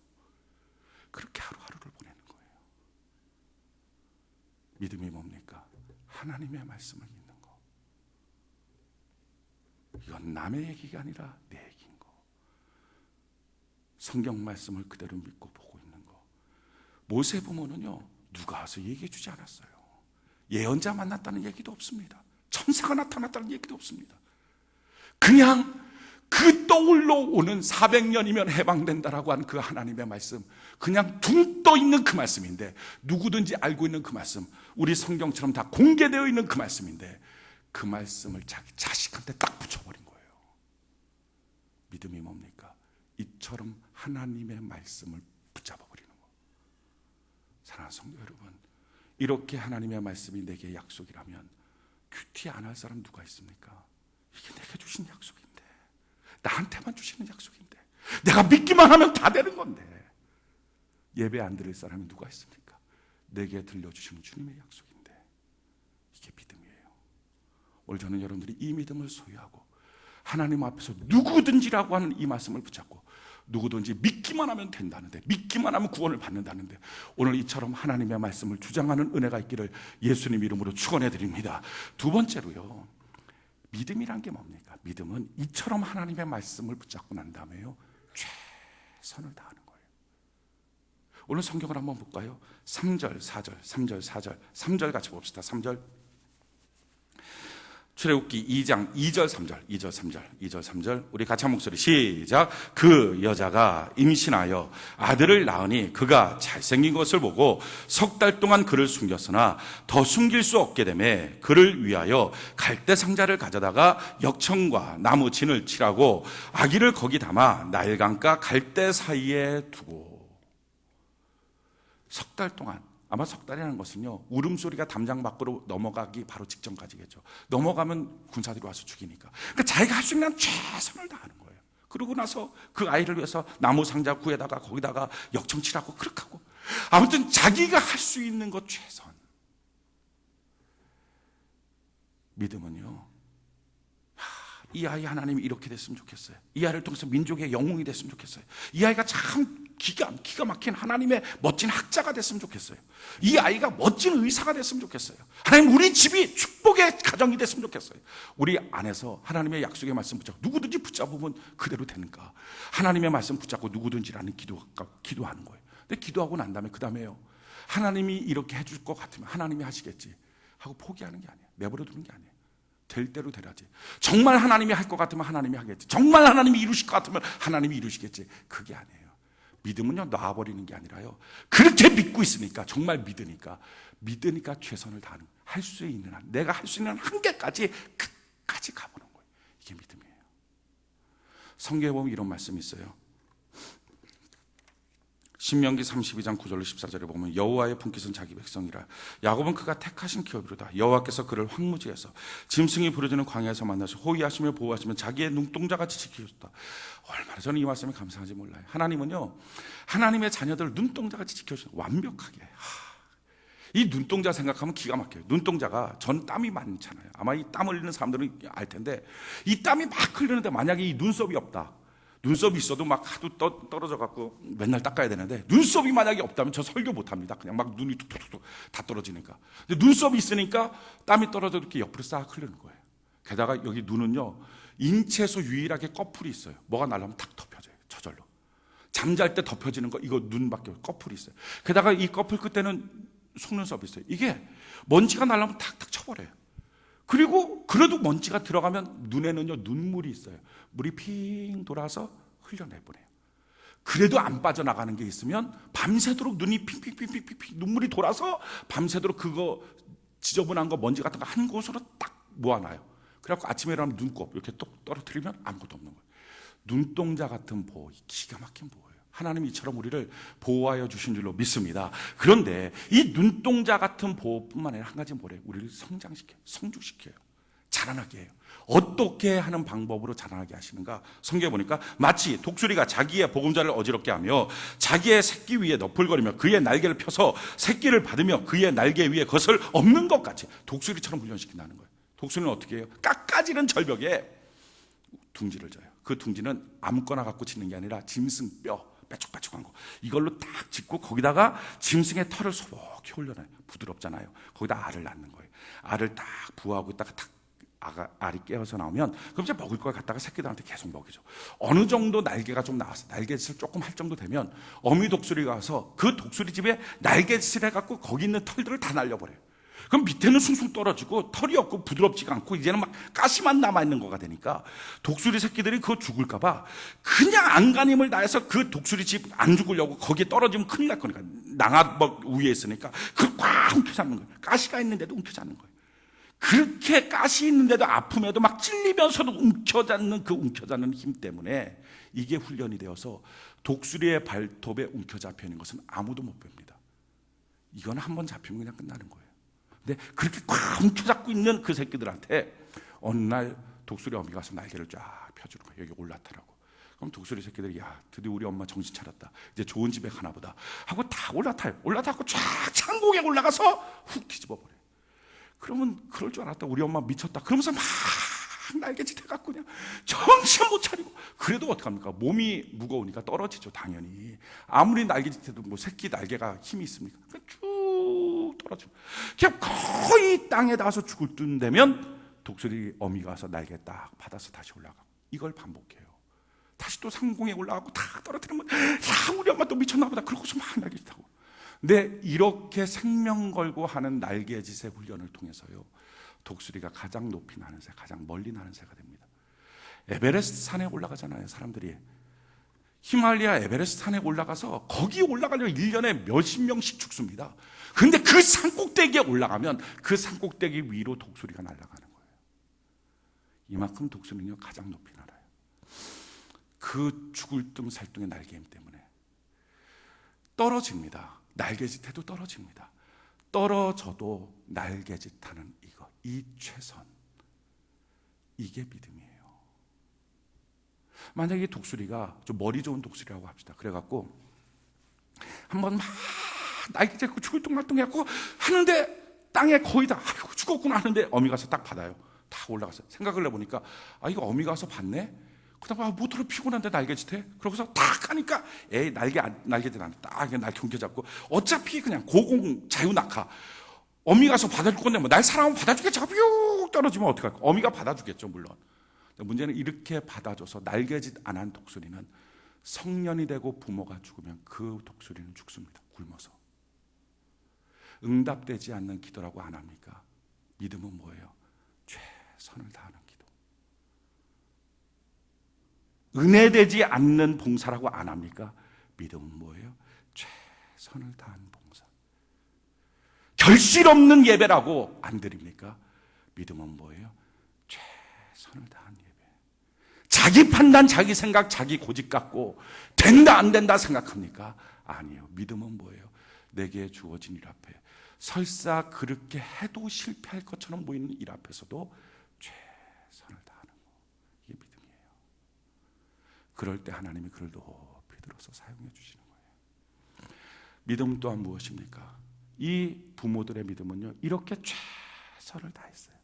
그렇게 하루하루를 보내는 거예요. 믿음이 뭡니까? 하나님의 말씀을 믿는 거. 이건 남의 얘기가 아니라 내 얘기인 거. 성경 말씀을 그대로 믿고 보고 있는 거. 모세 부모는요, 누가 와서 얘기해 주지 않았어요. 예언자 만났다는 얘기도 없습니다. 천사가 나타났다는 얘기도 없습니다. 그냥 그 떠올라 오는 400년이면 해방된다라고 하는 그 하나님의 말씀, 그냥 둥 떠 있는 그 말씀인데, 누구든지 알고 있는 그 말씀, 우리 성경처럼 다 공개되어 있는 그 말씀인데, 그 말씀을 자기 자식한테 딱 붙여버린 거예요. 믿음이 뭡니까? 이처럼 하나님의 말씀을 붙잡아버리는 거. 사랑하는 성도 여러분, 이렇게 하나님의 말씀이 내게 약속이라면 큐티 안 할 사람 누가 있습니까? 이게 내게 주신 약속인데, 나한테만 주시는 약속인데, 내가 믿기만 하면 다 되는 건데, 예배 안 드릴 사람이 누가 있습니까? 내게 들려주시는 주님의 약속인데, 이게 믿음이에요. 오늘 저는 여러분들이 이 믿음을 소유하고 하나님 앞에서 누구든지라고 하는 이 말씀을 붙잡고, 누구든지 믿기만 하면 된다는데, 믿기만 하면 구원을 받는다는데, 오늘 이처럼 하나님의 말씀을 주장하는 은혜가 있기를 예수님 이름으로 축원해 드립니다. 두 번째로요, 믿음이란 게 뭡니까? 믿음은 이처럼 하나님의 말씀을 붙잡고 난 다음에요, 최선을 다하는 거예요. 오늘 성경을 한번 볼까요? 3절, 4절, 3절, 4절, 3절 같이 봅시다. 3절. 출애굽기 2장 2절 3절 2절 3절 2절 3절 우리 같이 한 목소리 시작. 그 여자가 임신하여 아들을 낳으니 그가 잘생긴 것을 보고 석 달 동안 그를 숨겼으나 더 숨길 수 없게 되매 그를 위하여 갈대 상자를 가져다가 역청과 나무 진을 칠하고 아기를 거기 담아 나일강과 갈대 사이에 두고. 석 달 동안, 아마 석 달이라는 것은요, 울음소리가 담장 밖으로 넘어가기 바로 직전까지겠죠. 넘어가면 군사들이 와서 죽이니까. 그러니까 자기가 할 수 있는 최선을 다하는 거예요. 그러고 나서 그 아이를 위해서 나무 상자 구에다가 거기다가 역청칠하고 그렇게 하고, 아무튼 자기가 할 수 있는 것 최선. 믿음은요, 이 아이 하나님이 이렇게 됐으면 좋겠어요. 이 아이를 통해서 민족의 영웅이 됐으면 좋겠어요. 이 아이가 참 기가 막힌 하나님의 멋진 학자가 됐으면 좋겠어요. 이 아이가 멋진 의사가 됐으면 좋겠어요. 하나님, 우리 집이 축복의 가정이 됐으면 좋겠어요. 우리 안에서 하나님의 약속의 말씀 붙잡고 누구든지 붙잡으면 그대로 되는가. 하나님의 말씀 붙잡고 누구든지라는 기도하는 거예요. 근데 기도하고 난 다음에 그 다음에요, 하나님이 이렇게 해줄 것 같으면 하나님이 하시겠지 하고 포기하는 게 아니에요. 내버려 두는 게 아니에요. 될 대로 되라지. 정말 하나님이 할 것 같으면 하나님이 하겠지. 정말 하나님이 이루실 것 같으면 하나님이 이루시겠지. 그게 아니에요. 믿음은요, 놔버리는 게 아니라요, 그렇게 믿고 있으니까, 정말 믿으니까 최선을 다하는, 할 수 있는 한, 내가 할 수 있는 한계까지 끝까지 가보는 거예요. 이게 믿음이에요. 성경에 보면 이런 말씀이 있어요. 신명기 32장 9절로 14절에 보면 여호와의 품깃은 자기 백성이라. 야곱은 그가 택하신 기업이로다. 여호와께서 그를 황무지에서 짐승이 부르짖는 광야에서 만나서 호위하시며 보호하시며 자기의 눈동자같이 지키셨다. 얼마나 저는 이 말씀에 감사한지 몰라요. 하나님은요, 하나님의 자녀들을 눈동자같이 지켜주셔요. 완벽하게. 이 눈동자 생각하면 기가 막혀요. 눈동자가, 전 땀이 많잖아요. 아마 이 땀 흘리는 사람들은 알 텐데, 이 땀이 막 흘리는데 만약에 이 눈썹이 없다, 눈썹이 있어도 막 하도 떨어져 갖고 맨날 닦아야 되는데, 눈썹이 만약에 없다면 저 설교 못 합니다. 그냥 막 눈이 툭툭툭 다 떨어지니까. 근데 눈썹이 있으니까 땀이 떨어져도 이렇게 옆으로 싹 흐르는 거예요. 게다가 여기 눈은요, 인체에서 유일하게 꺼풀이 있어요. 뭐가 날라오면 탁 덮여져요. 저절로. 잠잘 때 덮여지는 거, 이거 눈밖에 꺼풀이 있어요. 게다가 이 꺼풀 끝에는 속눈썹이 있어요. 이게 먼지가 날라오면 탁탁 쳐버려요. 그리고 그래도 먼지가 들어가면 눈에는요, 눈물이 있어요. 물이 핑 돌아서 흘려내보내요. 그래도 안 빠져나가는 게 있으면 밤새도록 눈이 핑핑핑핑핑 눈물이 돌아서 밤새도록 그거 지저분한 거, 먼지 같은 거 한 곳으로 딱 모아놔요. 그래갖고 아침에 일어나면 눈곱 이렇게 똑 떨어뜨리면 아무것도 없는 거예요. 눈동자 같은 보호, 기가 막힌 보호예요. 하나님이 이처럼 우리를 보호하여 주신 줄로 믿습니다. 그런데 이 눈동자 같은 보호뿐만 아니라 한 가지 뭐래요? 우리를 성장시켜요. 성숙시켜요. 자라나게 해요. 어떻게 하는 방법으로 자라나게 하시는가? 성경에 보니까 마치 독수리가 자기의 보금자를 어지럽게 하며 자기의 새끼 위에 너풀거리며 그의 날개를 펴서 새끼를 받으며 그의 날개 위에 것을 엎는 것 같이 독수리처럼 훈련시킨다는 거예요. 독수리는 어떻게 해요? 깎아지는 절벽에 둥지를 져요. 그 둥지는 아무거나 갖고 짓는 게 아니라 짐승 뼈, 빼쭉빼쭉한 거, 이걸로 딱 짓고 거기다가 짐승의 털을 소복히 올려놔요. 부드럽잖아요. 거기다 알을 낳는 거예요. 알을 딱 부화하고 있다가 딱 알이 깨어서 나오면 그럼 이제 먹을 걸 갖다가 새끼들한테 계속 먹이죠. 어느 정도 날개가 좀 나와서 날갯짓을 조금 할 정도 되면 어미 독수리가 와서 그 독수리 집에 날갯짓을 해갖고 거기 있는 털들을 다 날려버려요. 그럼 밑에는 숭숭 떨어지고 털이 없고 부드럽지가 않고 이제는 막 가시만 남아있는 거가 되니까 독수리 새끼들이 그거 죽을까봐 그냥 안간힘을 다해서 그 독수리 집 안 죽으려고 거기에 떨어지면 큰일 날 거니까 낭아 위에 있으니까 그걸 꽉 움켜잡는 거예요. 가시가 있는데도 움켜잡는 거예요. 그렇게 가시 있는데도 아픔에도 막 찔리면서도 움켜잡는 그 움켜잡는 힘 때문에 이게 훈련이 되어서 독수리의 발톱에 움켜잡혀 있는 것은 아무도 못 뺍니다. 이건 한번 잡히면 그냥 끝나는 거예요. 근데 그렇게 꽉 움켜잡고 있는 그 새끼들한테 어느 날 독수리 어미가 가서 날개를 쫙 펴주는 거예요. 여기 올라타라고. 그럼 독수리 새끼들이 야, 드디어 우리 엄마 정신 차렸다. 이제 좋은 집에 가나 보다 하고 다 올라타요. 올라타고 쫙 창공에 올라가서 훅 뒤집어버려요. 그러면 그럴 줄 알았다. 우리 엄마 미쳤다. 그러면서 막 날개짓 해갖고 그냥 정신 못 차리고. 그래도 어떡합니까? 몸이 무거우니까 떨어지죠, 당연히. 아무리 날개짓 해도 뭐 새끼 날개가 힘이 있습니까? 쭉 떨어지고. 그냥 거의 땅에 닿아서 죽을 듯 되면 독수리 어미가 와서 날개 딱 받아서 다시 올라가고. 이걸 반복해요. 다시 또 상공에 올라가고 다 떨어뜨리면 야 우리 엄마 또 미쳤나 보다. 그러고서 막 날개짓 하고. 근데 이렇게 생명 걸고 하는 날개짓의 훈련을 통해서요, 독수리가 가장 높이 나는 새, 가장 멀리 나는 새가 됩니다. 에베레스트 산에 올라가잖아요. 사람들이 히말라야 에베레스트 산에 올라가서 거기 올라가려면 1년에 몇십 명씩 죽습니다. 그런데 그 산꼭대기에 올라가면 그 산꼭대기 위로 독수리가 날아가는 거예요. 이만큼 독수리는요 가장 높이 날아요. 그 죽을 둥 살둥의 날개힘 때문에 떨어집니다. 날개짓해도 떨어집니다. 떨어져도 날개짓하는 이것, 이 최선, 이게 믿음이에요. 만약에 독수리가 좀 머리 좋은 독수리라고 합시다. 그래갖고 한번 막 날개짓고 죽을 둥말둥 해갖고 하는데 땅에 거의 다 아이고 죽었구나 하는데 어미 가서 딱 받아요. 다 올라가서 생각을 해보니까 아 이거 어미 가서 받네. 그다음에 모터로 피곤한데 날개짓해. 그러고서 딱 하니까 에이 날개짓 안 해. 딱 날 경계잡고 어차피 그냥 고공 자유낙하. 어미 가서 받아줄 건데 뭐 날 사랑하면 받아주겠지. 뿅 떨어지면 어떡할까. 어미가 받아주겠죠 물론. 문제는 이렇게 받아줘서 날개짓 안 한 독수리는 성년이 되고 부모가 죽으면 그 독수리는 죽습니다. 굶어서. 응답되지 않는 기도라고 안 합니까? 믿음은 뭐예요? 최선을 다하는 기도. 은혜되지 않는 봉사라고 안 합니까? 믿음은 뭐예요? 최선을 다한 봉사. 결실 없는 예배라고 안 드립니까? 믿음은 뭐예요? 최선을 다한 예배. 자기 판단, 자기 생각, 자기 고집 갖고 된다 안 된다 생각합니까? 아니에요. 믿음은 뭐예요? 내게 주어진 일 앞에 설사 그렇게 해도 실패할 것처럼 보이는 일 앞에서도 최선을 다하는 거. 이게 믿음이에요. 그럴 때 하나님이 그를 높이 들어서 사용해 주시는 거예요. 믿음 또한 무엇입니까? 이 부모들의 믿음은요, 이렇게 최선을 다했어요.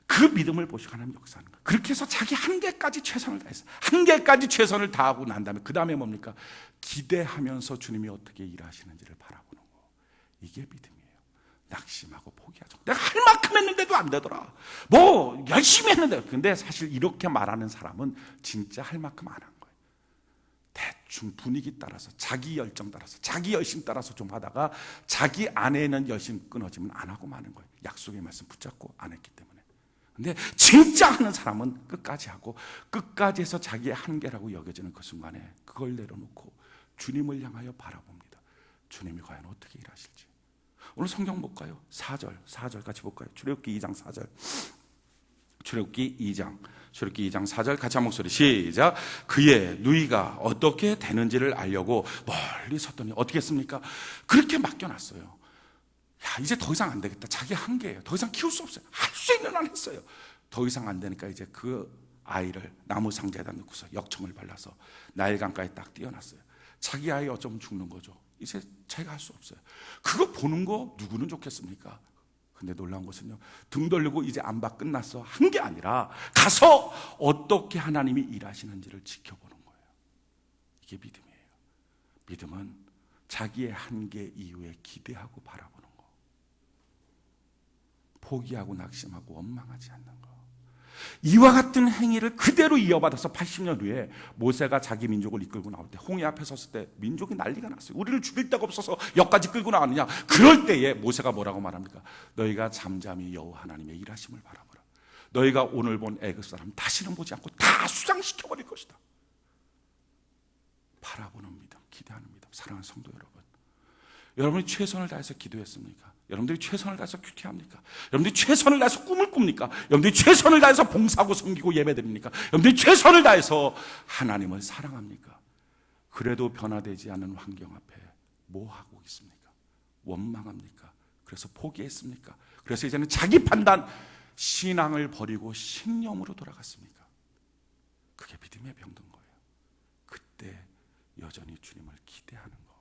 그 믿음을 보시고 하나님 역사하는 거예요. 그렇게 해서 자기 한계까지 최선을 다했어요. 한계까지 최선을 다하고 난 다음에 그 다음에 뭡니까? 기대하면서 주님이 어떻게 일하시는지를 바라보는 거. 이게 믿음이에요. 낙심하고 포기하죠. 내가 할 만큼 했는데도 안 되더라. 뭐 열심히 했는데. 근데 사실 이렇게 말하는 사람은 진짜 할 만큼 안 한 거예요. 대충 분위기 따라서, 자기 열정 따라서, 자기 열심 따라서 좀 하다가 자기 안에는 열심 끊어지면 안 하고 마는 거예요. 약속의 말씀 붙잡고 안 했기 때문에. 근데 진짜 하는 사람은 끝까지 하고 끝까지 해서 자기의 한계라고 여겨지는 그 순간에 그걸 내려놓고 주님을 향하여 바라봅니다. 주님이 과연 어떻게 일하실지. 오늘 성경 볼까요? 4절 같이 볼까요? 출애굽기 2장 4절. 출애굽기 2장 4절 같이 한 목소리 시작. 그의 누이가 어떻게 되는지를 알려고 멀리 섰더니 어떻게 했습니까? 그렇게 맡겨놨어요. 야, 이제 더 이상 안 되겠다. 자기 한계예요. 더 이상 키울 수 없어요. 할 수 있는 한 했어요. 더 이상 안 되니까 이제 그 아이를 나무 상자에다 넣고서 역청을 발라서 나일강가에 딱 띄워놨어요. 자기 아이 어쩌면 죽는 거죠. 이제 자기가 할 수 없어요. 그거 보는 거 누구는 좋겠습니까? 근데 놀라운 것은요, 등 돌리고 이제 안박 끝났어 한 게 아니라 가서 어떻게 하나님이 일하시는지를 지켜보는 거예요. 이게 믿음이에요. 믿음은 자기의 한계 이후에 기대하고 바라보는 거. 포기하고 낙심하고 원망하지 않는 거. 이와 같은 행위를 그대로 이어받아서 80년 후에 모세가 자기 민족을 이끌고 나올 때 홍해 앞에 섰을 때 민족이 난리가 났어요. 우리를 죽일 데가 없어서 여기까지 끌고 나왔느냐. 그럴 때에 모세가 뭐라고 말합니까? 너희가 잠잠히 여호와 하나님의 일하심을 바라보라. 너희가 오늘 본 애굽 사람 다시는 보지 않고 다 수장시켜버릴 것이다. 바라보는 믿음, 기대하는 믿음. 사랑하는 성도 여러분, 여러분이 최선을 다해서 기도했습니까? 여러분들이 최선을 다해서 큐티합니까? 여러분들이 최선을 다해서 꿈을 꿉니까? 여러분들이 최선을 다해서 봉사하고 섬기고 예배드립니까? 여러분들이 최선을 다해서 하나님을 사랑합니까? 그래도 변화되지 않는 환경 앞에 뭐 하고 있습니까? 원망합니까? 그래서 포기했습니까? 그래서 이제는 자기 판단, 신앙을 버리고 신념으로 돌아갔습니까? 그게 믿음의 병든 거예요. 그때 여전히 주님을 기대하는 거.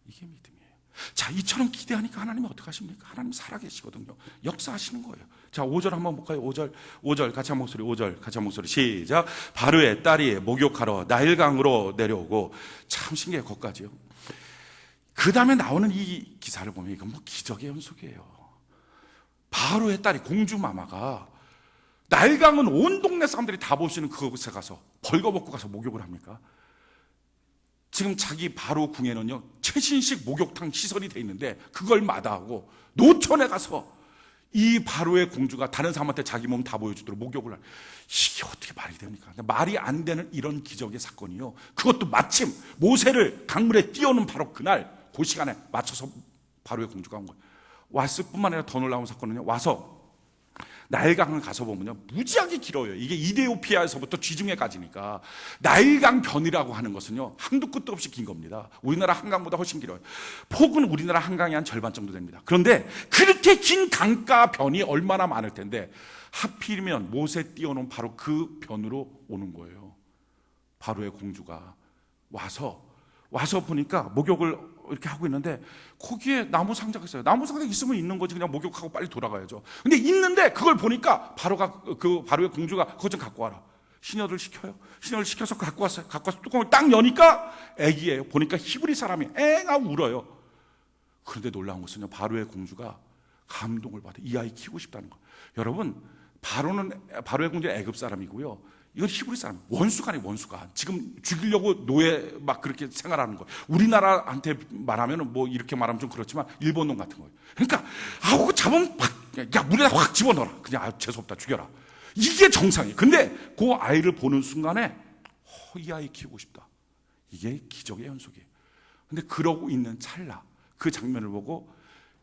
이게 믿음이에요. 자, 이처럼 기대하니까 하나님이 어떻게 하십니까? 하나님 살아계시거든요. 역사하시는 거예요. 자, 5절 한번 볼까요? 5절 같이 한 목소리, 5절 같이 한 목소리 시작. 바로의 딸이 목욕하러 나일강으로 내려오고. 참 신기해요. 거기까지요. 그 다음에 나오는 이 기사를 보면 이건 뭐 기적의 연속이에요. 바로의 딸이, 공주 마마가 나일강은 온 동네 사람들이 다 볼 수 있는 그곳에 가서 벌거벗고 가서 목욕을 합니까? 지금 자기 바로 궁에는요 최신식 목욕탕 시설이 돼 있는데 그걸 마다하고 노천에 가서 이 바로의 공주가 다른 사람한테 자기 몸 다 보여주도록 목욕을 하는, 이게 어떻게 말이 됩니까? 말이 안 되는 이런 기적의 사건이요, 그것도 마침 모세를 강물에 띄우는 바로 그날 그 시간에 맞춰서 바로의 공주가 온 거예요. 왔을 뿐만 아니라 더 놀라운 사건은요, 와서 나일강을 가서 보면요 무지하게 길어요. 이게 이데오피아에서부터 지중해까지니까. 나일강 변이라고 하는 것은요 한도 끝도 없이 긴 겁니다. 우리나라 한강보다 훨씬 길어요. 폭은 우리나라 한강의 한 절반 정도 됩니다. 그런데 그렇게 긴 강가 변이 얼마나 많을 텐데 하필이면 모세 띄워놓은 바로 그 변으로 오는 거예요. 바로의 공주가 와서 보니까 목욕을 이렇게 하고 있는데 거기에 나무 상자가 있어요. 나무 상자 있으면 있는 거지, 그냥 목욕하고 빨리 돌아가야죠. 근데 있는데 그걸 보니까 바로의 공주가 그것 좀 갖고 와라. 시녀들 시켜요. 시녀를 시켜서 갖고 왔어요. 갖고 와서 뚜껑을 딱 여니까 애기예요. 보니까 히브리 사람이 앵하고 울어요. 그런데 놀라운 것은요, 바로의 공주가 감동을 받아 이 아이 키우고 싶다는 거예요. 여러분, 바로의 공주는 애굽 사람이고요, 이건 히브리 사람, 원수가 아니에요. 원수가 지금 죽이려고 노예 막 그렇게 생활하는 거예요. 우리나라한테 말하면 뭐 이렇게 말하면 좀 그렇지만 일본 놈 같은 거예요. 그러니까 아우 잡으면 야 물에다 확 집어넣어라. 그냥 재수없다, 죽여라. 이게 정상이에요. 근데 그 아이를 보는 순간에 이 아이 키우고 싶다. 이게 기적의 연속이에요. 근데 그러고 있는 찰나 그 장면을 보고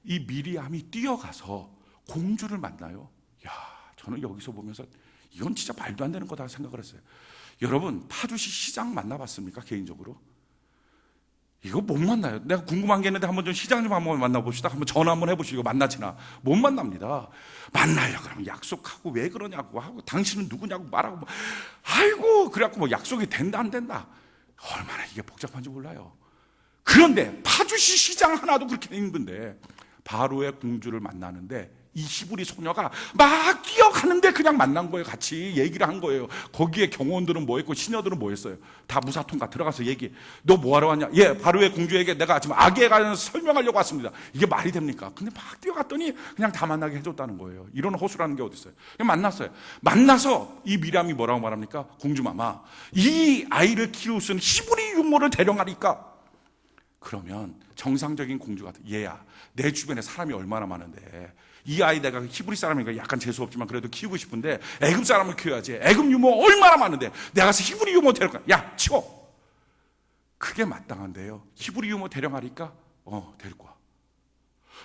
이 미리암이 뛰어가서 공주를 만나요. 야, 저는 여기서 보면서 이건 진짜 말도 안 되는 거다 생각을 했어요. 여러분, 파주시 시장 만나봤습니까? 개인적으로 이거 못 만나요. 내가 궁금한 게 있는데 한번 좀 시장 좀 한번 만나봅시다. 한번 전화 한번 해보시고. 이거 만나지나? 못 만납니다. 만나려 그러면 약속하고 왜 그러냐고 하고 당신은 누구냐고 말하고 뭐. 아이고 그래갖고 뭐 약속이 된다 안 된다, 얼마나 이게 복잡한지 몰라요. 그런데 파주시 시장 하나도 그렇게 힘든데 바로의 공주를 만나는데 이 히브리 소녀가 막 뛰어가는데 그냥 만난 거예요. 같이 얘기를 한 거예요. 거기에 경호원들은 뭐 했고 시녀들은 뭐 했어요. 다 무사통과 들어가서 얘기. 너 뭐하러 왔냐? 예, 바로의 공주에게 내가 지금 아기에 관해서 설명하려고 왔습니다. 이게 말이 됩니까? 근데 막 뛰어갔더니 그냥 다 만나게 해줬다는 거예요. 이런 호수라는 게 어디 있어요? 그냥 만났어요. 만나서 이 미람이 뭐라고 말합니까? 공주마마, 이 아이를 키울 수 있는 히브리 유모를 데려가니까. 그러면 정상적인 공주 같은, 얘야 내 주변에 사람이 얼마나 많은데 이 아이 내가 히브리 사람이니까 약간 재수없지만 그래도 키우고 싶은데 애굽 사람을 키워야지. 애굽 유모 얼마나 많은데 내가 가서 히브리 유모 데려가. 야 치워. 그게 마땅한데요. 히브리 유모 데려가니까 데리고 와.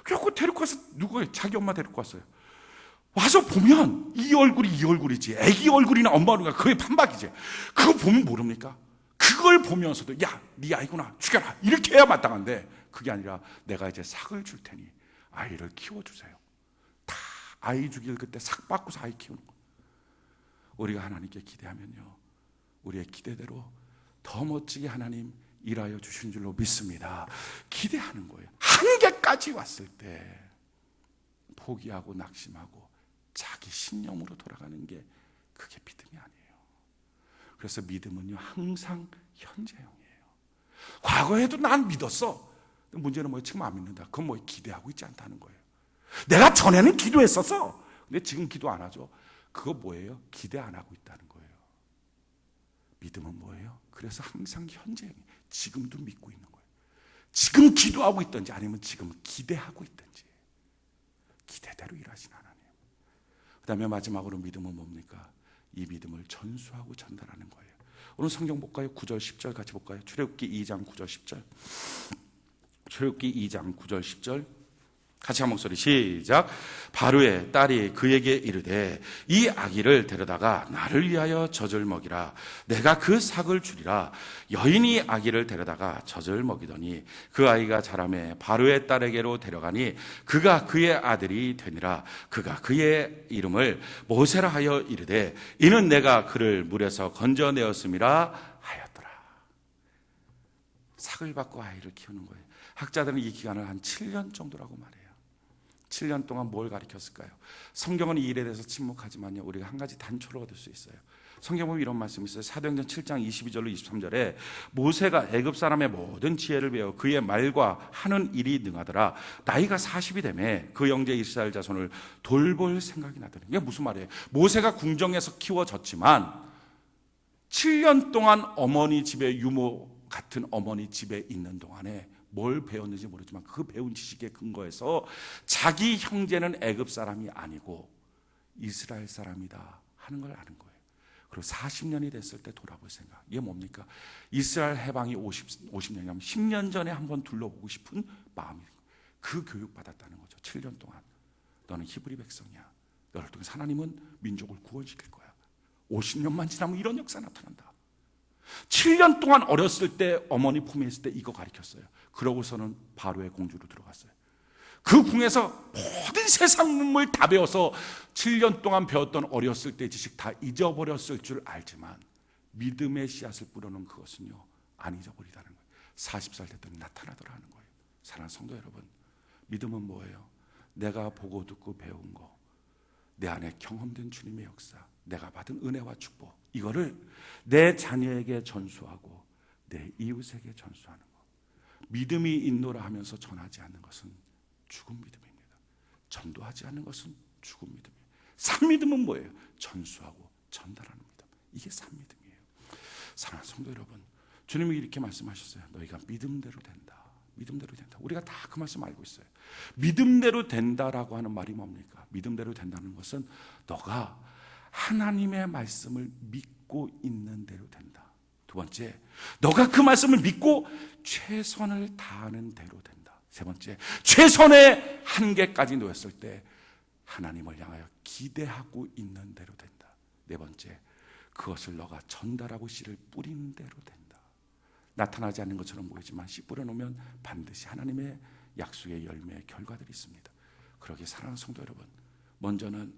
그래갖고 데리고 와서 누구예요? 자기 엄마 데리고 왔어요. 와서 보면 이 얼굴이 이 얼굴이지 애기 얼굴이나 엄마 얼굴이나 그게 판박이지. 그거 보면 모릅니까? 그걸 보면서도 야 네 아이구나 죽여라 이렇게 해야 마땅한데 그게 아니라 내가 이제 삭을 줄 테니 아이를 키워주세요. 다 아이 죽일 그때 삭 바꾸서 아이 키우는 거예요. 우리가 하나님께 기대하면요, 우리의 기대대로 더 멋지게 하나님 일하여 주신 줄로 믿습니다. 기대하는 거예요. 한계까지 왔을 때 포기하고 낙심하고 자기 신념으로 돌아가는 게 그게 믿음이 아니에요. 그래서 믿음은요 항상 현재형이에요. 과거에도 난 믿었어. 문제는 뭐예요? 지금 안 믿는다. 그건 뭐 기대하고 있지 않다는 거예요. 내가 전에는 기도했었어. 근데 지금 기도 안 하죠. 그거 뭐예요? 기대 안 하고 있다는 거예요. 믿음은 뭐예요? 그래서 항상 현재형이에요. 지금도 믿고 있는 거예요. 지금 기도하고 있든지 아니면 지금 기대하고 있든지 기대대로 일하신 하나님. 그 다음에 마지막으로 믿음은 뭡니까? 이 믿음을 전수하고 전달하는 거예요. 오늘 성경 볼까요? 9절 10절 같이 볼까요? 출애굽기 2장 9절 10절. 출애굽기 2장 9절 10절 같이 한 목소리 시작. 바로의 딸이 그에게 이르되 이 아기를 데려다가 나를 위하여 젖을 먹이라. 내가 그 삭을 주리라. 여인이 아기를 데려다가 젖을 먹이더니 그 아이가 자라매 바로의 딸에게로 데려가니 그가 그의 아들이 되니라. 그가 그의 이름을 모세라 하여 이르되 이는 내가 그를 물에서 건져내었음이라 하였더라. 삭을 받고 아이를 키우는 거예요. 학자들은 이 기간을 한 7년 정도라고 말해요. 7년 동안 뭘 가르쳤을까요? 성경은 이 일에 대해서 침묵하지만요, 우리가 한 가지 단초를 얻을 수 있어요. 성경 보면 이런 말씀이 있어요. 사도행전 7장 22절로 23절에 모세가 애굽 사람의 모든 지혜를 배워 그의 말과 하는 일이 능하더라. 나이가 40이 되매 그 형제 이스라엘 자손을 돌볼 생각이 나더니. 이게 무슨 말이에요? 모세가 궁정에서 키워졌지만 7년 동안 어머니 집에, 유모 같은 어머니 집에 있는 동안에 뭘 배웠는지 모르지만 그 배운 지식에 근거해서 자기 형제는 애굽 사람이 아니고 이스라엘 사람이다 하는 걸 아는 거예요. 그리고 40년이 됐을 때 돌아볼 생각. 이게 뭡니까? 이스라엘 해방이 50년이면 10년 전에 한번 둘러보고 싶은 마음이, 그 교육 받았다는 거죠. 7년 동안 너는 히브리 백성이야. 너를 통해서 하나님은 민족을 구원시킬 거야. 50년만 지나면 이런 역사 나타난다. 7년 동안 어렸을 때 어머니 품에 있을 때 이거 가르쳤어요. 그러고서는 바로의 공주로 들어갔어요. 그 궁에서 모든 세상 문물 다 배워서 7년 동안 배웠던 어렸을 때 지식 다 잊어버렸을 줄 알지만 믿음의 씨앗을 뿌려놓은 그것은요, 안 잊어버리다는 거예요. 40살 됐더니 나타나더라 하는 거예요. 사랑하는 성도 여러분, 믿음은 뭐예요? 내가 보고 듣고 배운 거, 내 안에 경험된 주님의 역사, 내가 받은 은혜와 축복, 이거를 내 자녀에게 전수하고 내 이웃에게 전수하는 거. 믿음이 있노라 하면서 전하지 않는 것은 죽은 믿음입니다. 전도하지 않는 것은 죽은 믿음이에요. 산 믿음은 뭐예요? 전수하고 전달하는 믿음. 이게 산 믿음이에요. 사랑하는 성도 여러분, 주님이 이렇게 말씀하셨어요. 너희가 믿음대로 된다. 믿음대로 된다. 우리가 다 그 말씀 알고 있어요. 믿음대로 된다라고 하는 말이 뭡니까? 믿음대로 된다는 것은 너가 하나님의 말씀을 믿고 있는 대로 된다. 두 번째, 너가 그 말씀을 믿고 최선을 다하는 대로 된다. 세 번째, 최선의 한계까지 놓였을 때 하나님을 향하여 기대하고 있는 대로 된다. 네 번째, 그것을 너가 전달하고 씨를 뿌리는 대로 된다. 나타나지 않는 것처럼 보이지만 씨 뿌려놓으면 반드시 하나님의 약속의 열매의 결과들이 있습니다. 그러기에 사랑하는 성도 여러분, 먼저는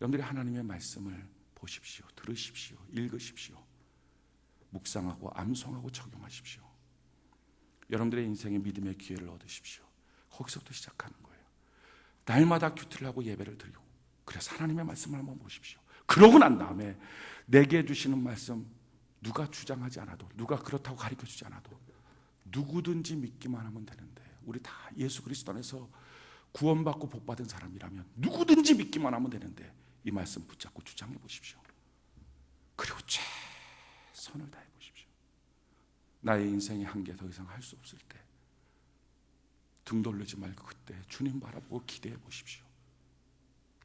여러분들이 하나님의 말씀을 보십시오. 들으십시오. 읽으십시오. 묵상하고 암송하고 적용하십시오. 여러분들의 인생에 믿음의 기회를 얻으십시오. 거기서부터 시작하는 거예요. 날마다 큐티를 하고 예배를 드리고, 그래서 하나님의 말씀을 한번 보십시오. 그러고 난 다음에 내게 주시는 말씀, 누가 주장하지 않아도, 누가 그렇다고 가르쳐주지 않아도 누구든지 믿기만 하면 되는데, 우리 다 예수 그리스도 안에서 구원받고 복받은 사람이라면 누구든지 믿기만 하면 되는데 이 말씀 붙잡고 주장해 보십시오. 그리고 최선을 다해 보십시오. 나의 인생의 한계 더 이상 할 수 없을 때 등 돌리지 말고 그때 주님 바라보고 기대해 보십시오.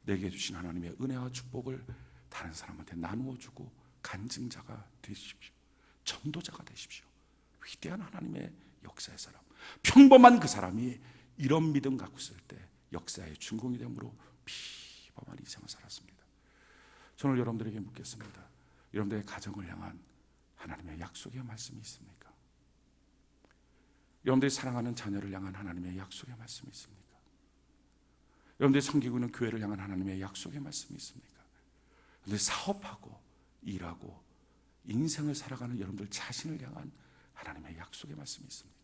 내게 주신 하나님의 은혜와 축복을 다른 사람한테 나누어 주고 간증자가 되십시오. 전도자가 되십시오. 위대한 하나님의 역사의 사람, 평범한 그 사람이 이런 믿음 갖고 있을 때 역사의 준공이 되므로 비범한 인생을 살았습니다. 저는 여러분들에게 묻겠습니다. 여러분들의 가정을 향한 하나님의 약속의 말씀이 있습니까? 여러분들이 사랑하는 자녀를 향한 하나님의 약속의 말씀이 있습니까? 여러분들이 섬기고 있는 교회를 향한 하나님의 약속의 말씀이 있습니까? 여러분들이 사업하고 일하고 인생을 살아가는 여러분들 자신을 향한 하나님의 약속의 말씀이 있습니까?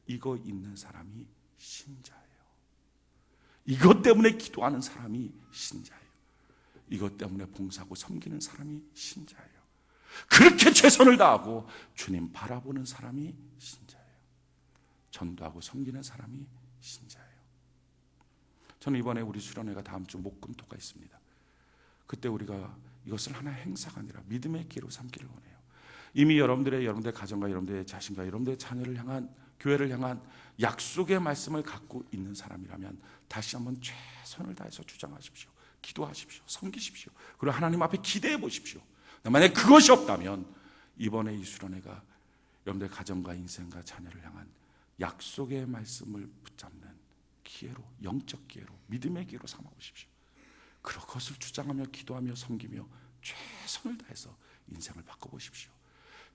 이거 있는 사람이 신자예요. 이것 때문에 기도하는 사람이 신자예요. 이것 때문에 봉사하고 섬기는 사람이 신자예요. 그렇게 최선을 다하고 주님 바라보는 사람이 신자예요. 전도하고 섬기는 사람이 신자예요. 저는 이번에 우리 수련회가 다음 주 목금토가 있습니다. 그때 우리가 이것을 하나의 행사가 아니라 믿음의 기회로 삼기를 원해요. 이미 여러분들의 가정과 여러분들의 자신과 여러분들의 자녀를 향한, 교회를 향한 약속의 말씀을 갖고 있는 사람이라면 다시 한번 최선을 다해서 주장하십시오. 기도하십시오. 섬기십시오. 그리고 하나님 앞에 기대해 보십시오. 만약에 그것이 없다면 이번에 이 수련회가 여러분들의 가정과 인생과 자녀를 향한 약속의 말씀을 붙잡는 기회로, 영적 기회로, 믿음의 기회로 삼아 보십시오. 그것을 주장하며 기도하며 섬기며 최선을 다해서 인생을 바꿔보십시오.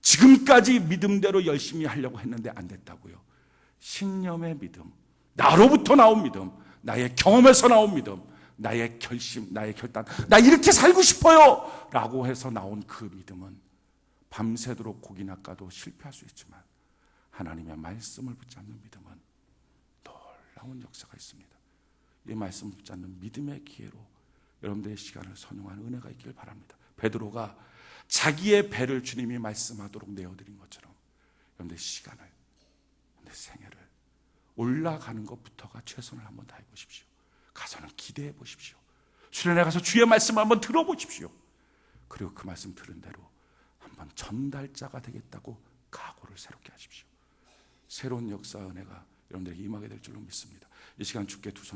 지금까지 믿음대로 열심히 하려고 했는데 안 됐다고요. 신념의 믿음, 나로부터 나온 믿음, 나의 경험에서 나온 믿음, 나의 결심, 나의 결단, 나 이렇게 살고 싶어요 라고 해서 나온 그 믿음은 밤새도록 고기 낚아도 실패할 수 있지만 하나님의 말씀을 붙잡는 믿음은 놀라운 역사가 있습니다. 이 말씀을 붙잡는 믿음의 기회로 여러분들의 시간을 선용하는 은혜가 있길 바랍니다. 베드로가 자기의 배를 주님이 말씀하도록 내어드린 것처럼 여러분들의 시간을, 여러분들의 생애를 올라가는 것부터가 최선을 한번 다해 보십시오. 가서는 기대해 보십시오. 수련회 가서 주의 말씀을 한번 들어보십시오. 그리고 그 말씀 들은 대로 한번 전달자가 되겠다고 각오를 새롭게 하십시오. 새로운 역사 은혜가 여러분들에게 임하게 될 줄로 믿습니다. 이 시간 주께 두 손을